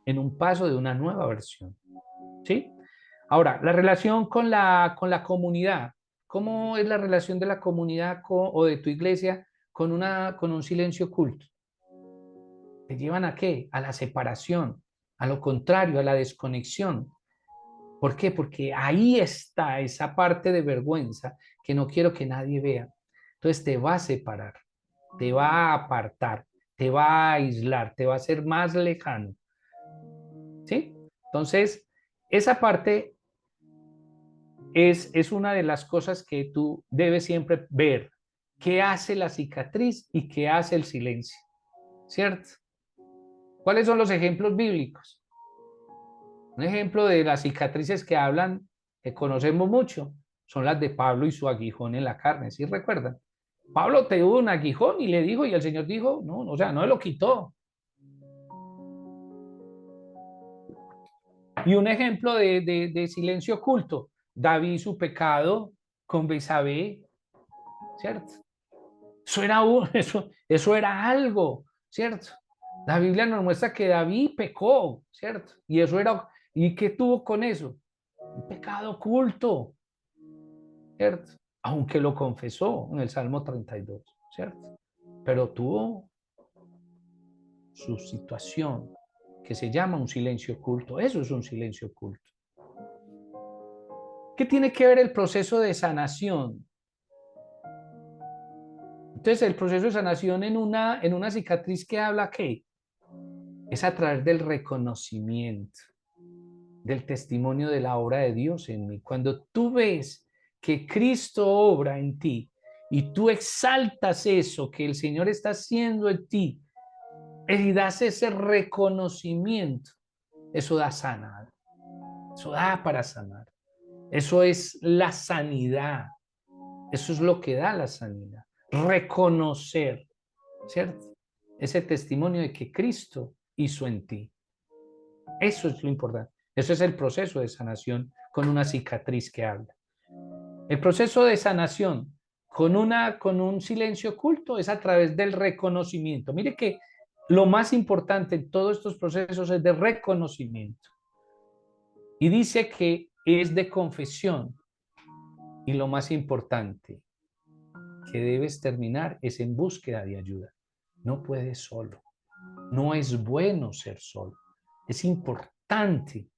Speaker 1: en un paso de una nueva versión. ¿Sí? Ahora, la relación con la comunidad. ¿Cómo es la relación de la comunidad o de tu iglesia con un silencio oculto? ¿Te llevan a qué? A la separación, a lo contrario, a la desconexión. ¿Por qué? Porque ahí está esa parte de vergüenza que no quiero que nadie vea. Entonces te va a separar, te va a apartar, te va a aislar, te va a hacer más lejano. ¿Sí? Entonces, esa parte es una de las cosas que tú debes siempre ver. ¿Qué hace la cicatriz y qué hace el silencio? ¿Cierto? ¿Cuáles son los ejemplos bíblicos? Un ejemplo de las cicatrices que hablan, que conocemos mucho, son las de Pablo y su aguijón en la carne, ¿sí recuerdan? Pablo te dio un aguijón y le dijo, y el Señor dijo, no, o sea, no lo quitó. Y un ejemplo de silencio oculto, David su pecado con Betsabé, ¿cierto? Eso era algo, ¿cierto? La Biblia nos muestra que David pecó, ¿cierto? Y eso era, ¿y qué tuvo con eso? Un pecado oculto, ¿cierto? Aunque lo confesó en el Salmo 32, ¿cierto? Pero tuvo su situación que se llama un silencio oculto. Eso es un silencio oculto. ¿Qué tiene que ver el proceso de sanación? Entonces, el proceso de sanación en una cicatriz que habla, ¿qué? Es a través del reconocimiento, del testimonio de la obra de Dios en mí. Cuando tú ves que Cristo obra en ti y tú exaltas eso que el Señor está haciendo en ti y das ese reconocimiento, eso da sanar, eso da para sanar. Eso es la sanidad, eso es lo que da la sanidad. Reconocer, ¿cierto? Ese testimonio de que Cristo hizo en ti. Eso es lo importante. Eso es el proceso de sanación con una cicatriz que habla. El proceso de sanación con un silencio oculto es a través del reconocimiento. Mire que lo más importante en todos estos procesos es de reconocimiento. Y dice que es de confesión. Y lo más importante que debes terminar es en búsqueda de ayuda. No puedes solo. No es bueno ser solo. Es importante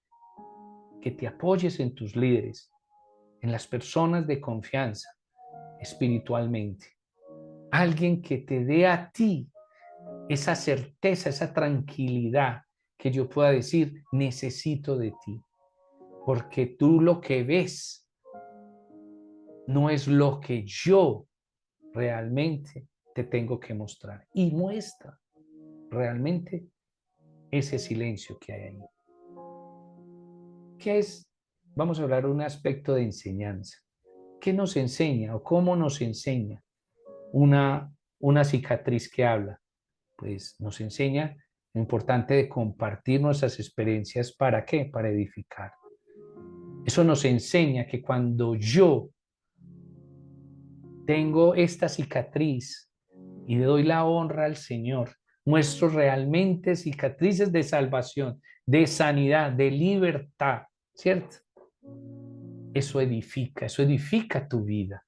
Speaker 1: que te apoyes en tus líderes, en las personas de confianza espiritualmente. Alguien que te dé a ti esa certeza, esa tranquilidad que yo pueda decir, necesito de ti. Porque tú lo que ves no es lo que yo realmente te tengo que mostrar. Y muestra realmente ese silencio que hay ahí. ¿Qué es? Vamos a hablar de un aspecto de enseñanza. ¿Qué nos enseña o cómo nos enseña una cicatriz que habla? Pues nos enseña lo importante de compartir nuestras experiencias. ¿Para qué? Para edificar. Eso nos enseña que cuando yo tengo esta cicatriz y le doy la honra al Señor, muestro realmente cicatrices de salvación, de sanidad, de libertad, ¿cierto? Eso edifica tu vida.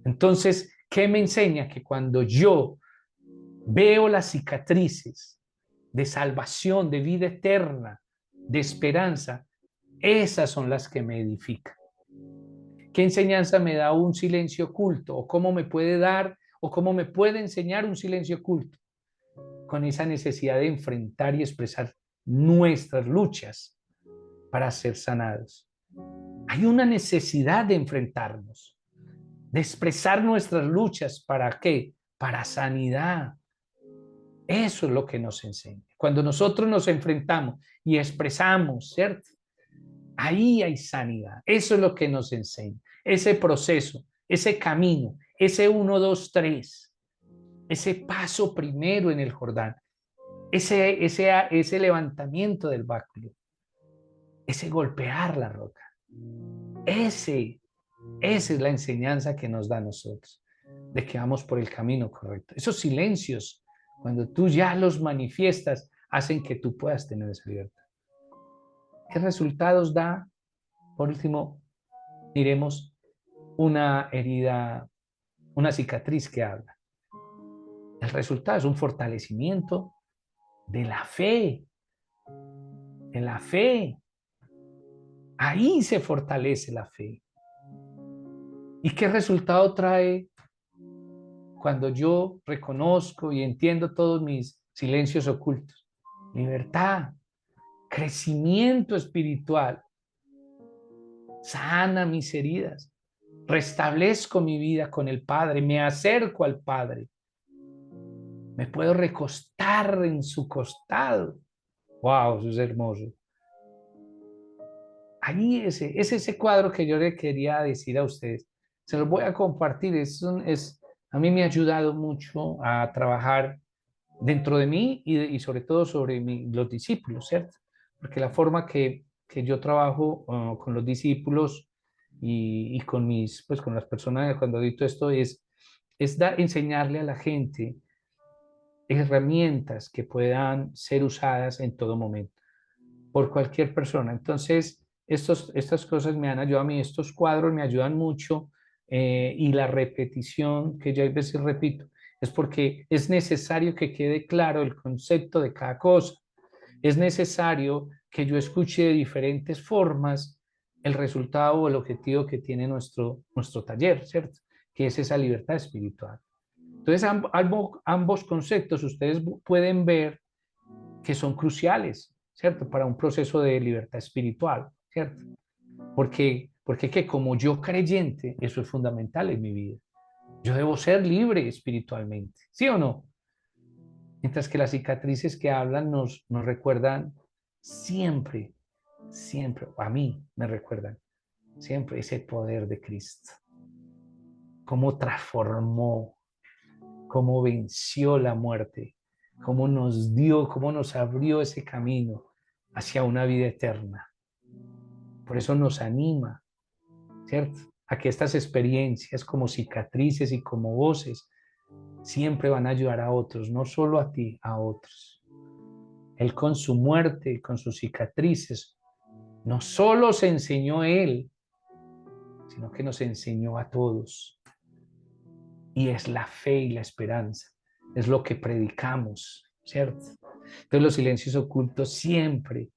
Speaker 1: Entonces, ¿qué me enseña? Que cuando yo veo las cicatrices de salvación, de vida eterna, de esperanza, esas son las que me edifican. ¿Qué enseñanza me da un silencio oculto? ¿O cómo me puede dar o cómo me puede enseñar un silencio oculto? Con esa necesidad de enfrentar y expresar nuestras luchas para ser sanados. Hay una necesidad de enfrentarnos, de expresar nuestras luchas. ¿Para qué? Para sanidad. Eso es lo que nos enseña. Cuando nosotros nos enfrentamos y expresamos, ¿cierto? Ahí hay sanidad. Eso es lo que nos enseña. Ese proceso, ese camino, ese 1, 2, 3, ese paso primero en el Jordán. ese levantamiento del báculo, ese golpear la roca, ese, esa es la enseñanza que nos da a nosotros, de que vamos por el camino correcto. Esos silencios, cuando tú ya los manifiestas, hacen que tú puedas tener esa libertad. ¿Qué resultados da? Por último, diremos una herida, una cicatriz que habla. El resultado es un fortalecimiento de la fe, de la fe. Ahí se fortalece la fe. ¿Y qué resultado trae cuando yo reconozco y entiendo todos mis silencios ocultos? Libertad, crecimiento espiritual, sana mis heridas, restablezco mi vida con el Padre, me acerco al Padre, me puedo recostar en su costado. ¡Wow! Eso es hermoso. Ahí es ese cuadro que yo le quería decir a ustedes. Se los voy a compartir. A mí me ha ayudado mucho a trabajar dentro de mí y sobre todo sobre los discípulos, ¿cierto? Porque la forma que yo trabajo con los discípulos y con pues con las personas cuando edito esto es enseñarle a la gente herramientas que puedan ser usadas en todo momento por cualquier persona. Entonces, estas cosas me han ayudado a mí, estos cuadros me ayudan mucho y la repetición, que yo a veces repito, es porque es necesario que quede claro el concepto de cada cosa. Es necesario que yo escuche de diferentes formas el resultado o el objetivo que tiene nuestro taller, ¿cierto? Que es esa libertad espiritual. Entonces, ambos conceptos ustedes pueden ver que son cruciales, ¿cierto? Para un proceso de libertad espiritual, ¿cierto? Porque que como yo creyente, eso es fundamental en mi vida. Yo debo ser libre espiritualmente, ¿sí o no? Mientras que las cicatrices que hablan nos recuerdan siempre, siempre, a mí me recuerdan siempre ese poder de Cristo. Cómo transformó, cómo venció la muerte, cómo nos dio, cómo nos abrió ese camino hacia una vida eterna. Por eso nos anima, ¿cierto? A que estas experiencias como cicatrices y como voces siempre van a ayudar a otros, no solo a ti, a otros. Él con su muerte, con sus cicatrices, no solo se enseñó él, sino que nos enseñó a todos. Y es la fe y la esperanza, es lo que predicamos, ¿cierto? Entonces los silencios ocultos siempre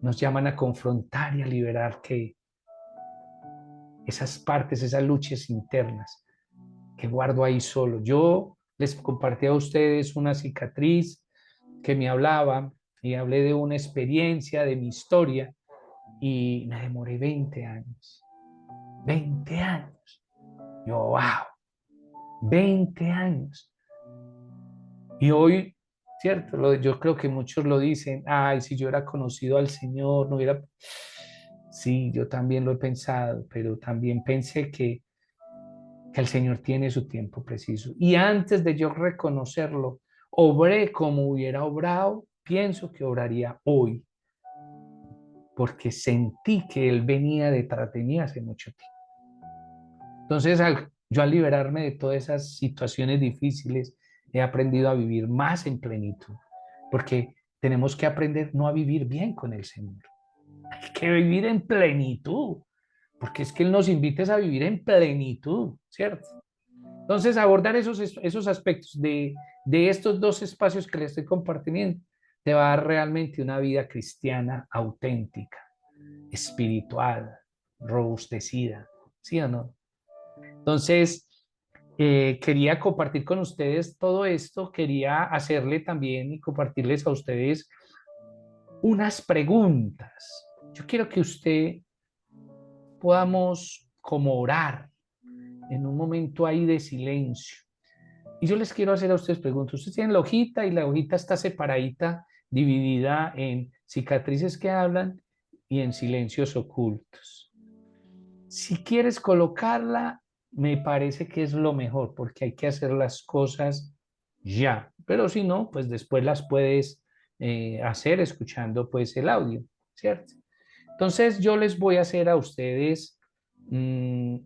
Speaker 1: nos llaman a confrontar y a liberar que esas partes, esas luchas internas que guardo ahí solo. Yo les compartí a ustedes una cicatriz que me hablaba y hablé de una experiencia, de mi historia, y me demoré 20 años. 20 años. Yo, wow, 20 años. Y hoy, cierto, yo creo que muchos lo dicen, ay, si yo hubiera conocido al Señor, no hubiera... Sí, yo también lo he pensado, pero también pensé que el Señor tiene su tiempo preciso. Y antes de yo reconocerlo, obré como hubiera obrado, pienso que obraría hoy, porque sentí que Él venía detrás de mí hace mucho tiempo. Entonces, yo al liberarme de todas esas situaciones difíciles, he aprendido a vivir más en plenitud, porque tenemos que aprender no a vivir bien con el Señor, hay que vivir en plenitud, porque es que Él nos invita a vivir en plenitud, ¿cierto? Entonces, abordar esos aspectos de estos dos espacios que le estoy compartiendo te va a dar realmente una vida cristiana auténtica, espiritual, robustecida, ¿sí o no? Entonces, quería compartir con ustedes todo esto, quería hacerle también y compartirles a ustedes unas preguntas. Yo quiero que usted podamos como orar en un momento ahí de silencio. Y yo les quiero hacer a ustedes preguntas. Ustedes tienen la hojita y la hojita está separadita, dividida en cicatrices que hablan y en silencios ocultos. Si quieres colocarla, me parece que es lo mejor, porque hay que hacer las cosas ya, pero si no, pues después las puedes hacer escuchando pues el audio, ¿cierto? Entonces yo les voy a hacer a ustedes mm,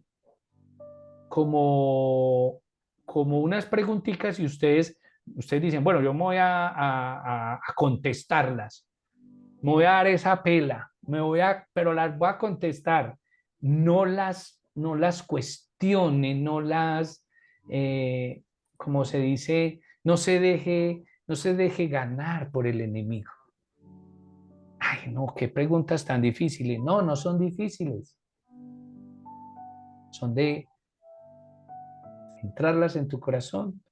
Speaker 1: como, como unas preguntitas y ustedes dicen, bueno, yo me voy a contestarlas, me voy a dar esa pela, pero las voy a contestar, no las cuestione, como se dice, no se deje ganar por el enemigo. Ay, no, qué preguntas tan difíciles. No, no son difíciles, son de entrarlas en tu corazón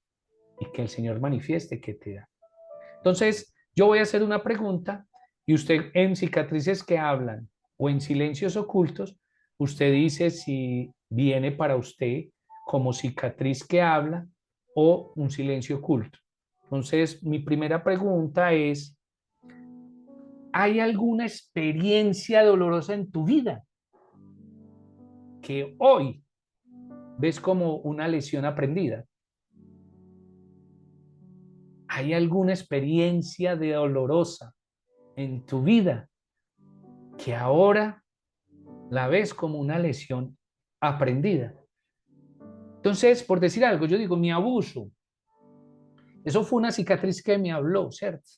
Speaker 1: y que el Señor manifieste que te da. Entonces, yo voy a hacer una pregunta y usted en cicatrices que hablan o en silencios ocultos, usted dice si viene para usted como cicatriz que habla o un silencio oculto. Entonces, mi primera pregunta es, ¿hay alguna experiencia dolorosa en tu vida que hoy ves como una lesión aprendida? ¿Hay alguna experiencia dolorosa en tu vida que ahora la ves como una lesión aprendida? Entonces, por decir algo, yo digo, mi abuso, eso fue una cicatriz que me habló, ¿cierto?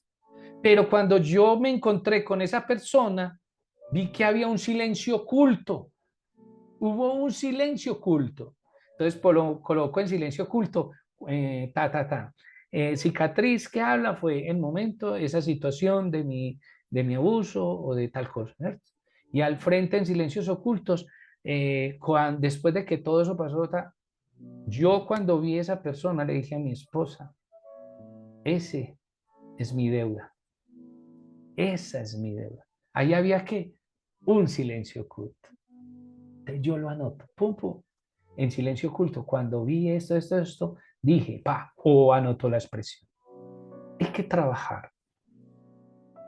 Speaker 1: Pero cuando yo me encontré con esa persona, vi que había un silencio oculto, hubo un silencio oculto. Entonces, lo coloco en silencio oculto, ta, ta, ta. Cicatriz que habla fue el momento, esa situación de mi abuso o de tal cosa, ¿cierto? Y al frente en silencios ocultos, después de que todo eso pasó, yo cuando vi a esa persona le dije a mi esposa, ese es mi deuda, esa es mi deuda. Ahí había que un silencio oculto. Entonces yo lo anoto, pum, pum, en silencio oculto. Cuando vi esto, dije, o anoto la expresión. Hay que trabajar.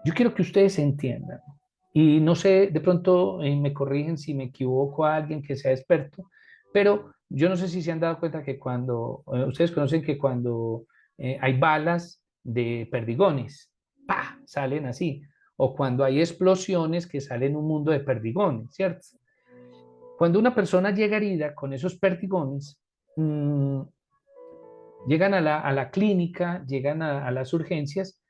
Speaker 1: Yo quiero que ustedes entiendan. Y no sé, de pronto me corrigen si me equivoco a alguien que sea experto, pero yo no sé si se han dado cuenta que ustedes conocen que cuando hay balas de perdigones, ¡pa! Salen así. O cuando hay explosiones que salen un mundo de perdigones, ¿cierto? Cuando una persona llega herida con esos perdigones, mmm, llegan a la clínica, llegan a las urgencias,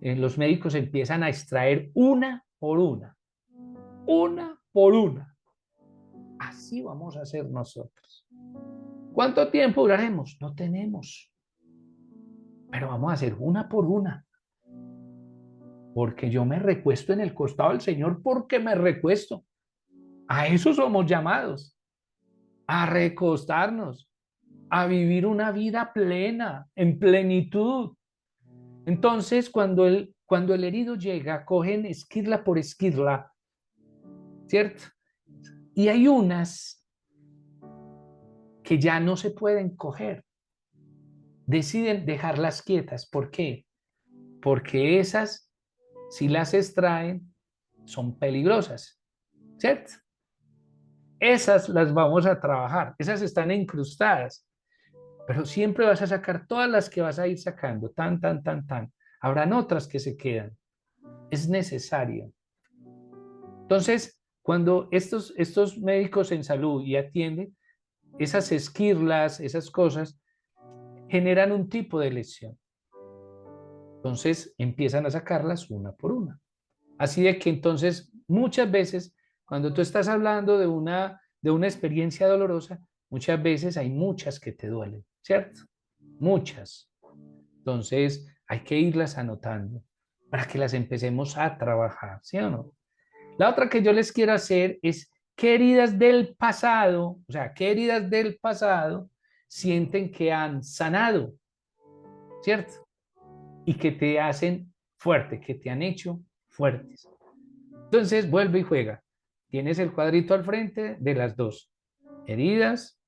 Speaker 1: los médicos empiezan a extraer una por una. Así vamos a hacer nosotros. ¿Cuánto tiempo duraremos? No tenemos, pero vamos a hacer una por una. Porque yo me recuesto en el costado del Señor porque me recuesto. A eso somos llamados, a recostarnos, a vivir una vida plena, en plenitud. Entonces, cuando el herido llega, cogen esquirla por esquirla, ¿cierto? Y hay unas que ya no se pueden coger. Deciden dejarlas quietas. ¿Por qué? Porque esas, si las extraen, son peligrosas, ¿cierto? Esas las vamos a trabajar. Esas están incrustadas. Pero siempre vas a sacar todas las que vas a ir sacando, tan, tan, tan, tan. Habrán otras que se quedan. Es necesario. Entonces, cuando estos médicos en salud y atienden, esas esquirlas, esas cosas, generan un tipo de lesión. Entonces, empiezan a sacarlas una por una. Así de que entonces, muchas veces, cuando tú estás hablando de una experiencia dolorosa, muchas veces hay muchas que te duelen, ¿cierto? Muchas. Entonces, hay que irlas anotando para que las empecemos a trabajar, ¿sí o no? La otra que yo les quiero hacer es, ¿qué heridas del pasado, o sea, qué heridas del pasado sienten que han sanado, ¿cierto? Y que te hacen fuerte, que te han hecho fuertes? Entonces, vuelve y juega. Tienes el cuadrito al frente de las dos. Heridas,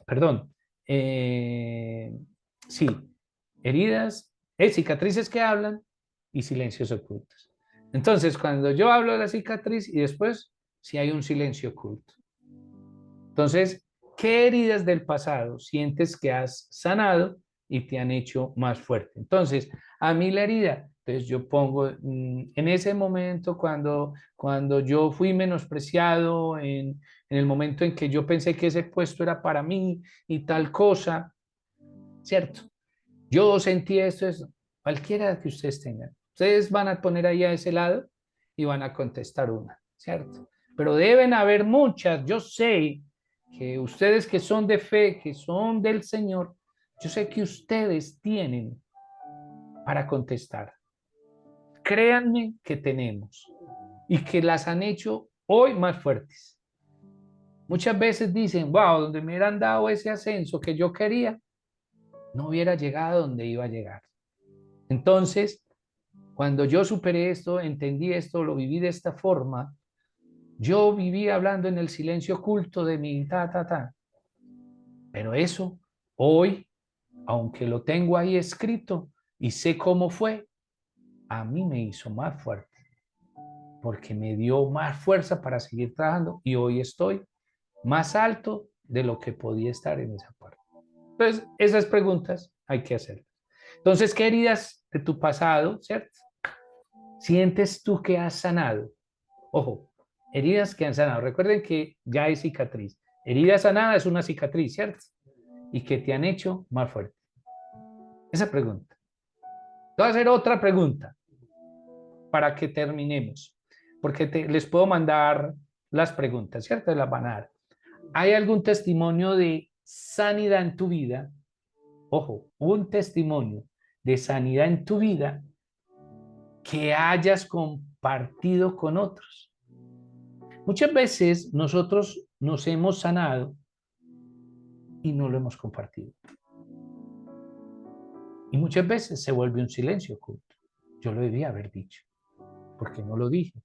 Speaker 1: perdón, eh, sí, heridas, cicatrices que hablan y silencios ocultos. Entonces, cuando yo hablo de la cicatriz y después, si hay un silencio oculto. Entonces, ¿Qué heridas del pasado sientes que has sanado y te han hecho más fuerte? Entonces, a mí la herida, entonces yo pongo en ese momento cuando yo fui menospreciado, en el momento en que yo pensé que ese puesto era para mí y tal cosa, ¿cierto? Yo sentí esto, es cualquiera que ustedes tengan. Ustedes van a poner ahí a ese lado y van a contestar una, ¿cierto? Pero deben haber muchas. Yo sé que ustedes que son de fe, que son del Señor, yo sé que ustedes tienen para contestar. Créanme que tenemos y que las han hecho hoy más fuertes. Muchas veces dicen, wow, donde me hubieran dado ese ascenso que yo quería, no hubiera llegado donde iba a llegar. Entonces, cuando yo superé esto, entendí esto, lo viví de esta forma, yo viví hablando en el silencio oculto de mi ta. Pero eso, hoy, aunque lo tengo ahí escrito y sé cómo fue, a mí me hizo más fuerte, porque me dio más fuerza para seguir trabajando y hoy estoy más alto de lo que podía estar en esa parte. Entonces, esas preguntas hay que hacerlas. Entonces, ¿qué heridas de tu pasado, cierto? ¿Sientes tú que has sanado? Ojo, heridas que han sanado. Recuerden que ya hay cicatriz. Herida sanada es una cicatriz, ¿cierto? Y que te han hecho más fuerte. Esa pregunta. Voy a hacer otra pregunta para que terminemos, porque les puedo mandar las preguntas, ¿cierto? Las van a dar. ¿Hay algún testimonio de sanidad en tu vida? Ojo, un testimonio de sanidad en tu vida que hayas compartido con otros. Muchas veces nosotros nos hemos sanado y no lo hemos compartido. Y muchas veces se vuelve un silencio oculto. Yo lo debía haber dicho, porque no lo dije.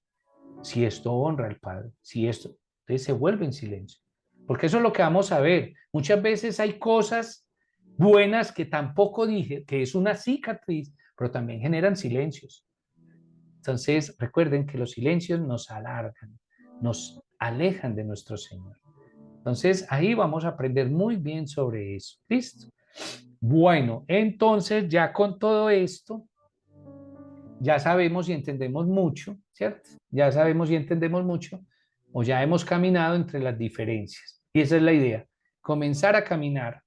Speaker 1: Si esto honra al Padre, si esto, entonces se vuelve en silencio. Porque eso es lo que vamos a ver. Muchas veces hay cosas buenas que tampoco dije, que es una cicatriz, pero también generan silencios. Entonces, recuerden que los silencios nos alargan, nos alejan de nuestro Señor. Entonces, ahí vamos a aprender muy bien sobre eso. ¿Listo? Bueno, entonces ya con todo esto, ya sabemos y entendemos mucho, ¿cierto? Ya sabemos y entendemos mucho, o ya hemos caminado entre las diferencias. Y esa es la idea, comenzar a caminar,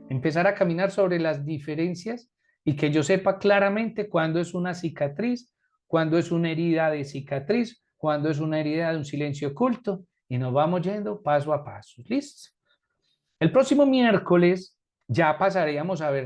Speaker 1: empezar a caminar sobre las diferencias y que yo sepa claramente cuándo es una cicatriz, cuándo es una herida de cicatriz, cuándo es una herida de un silencio oculto, y nos vamos yendo paso a paso. ¿Listo? El próximo miércoles ya pasaríamos a ver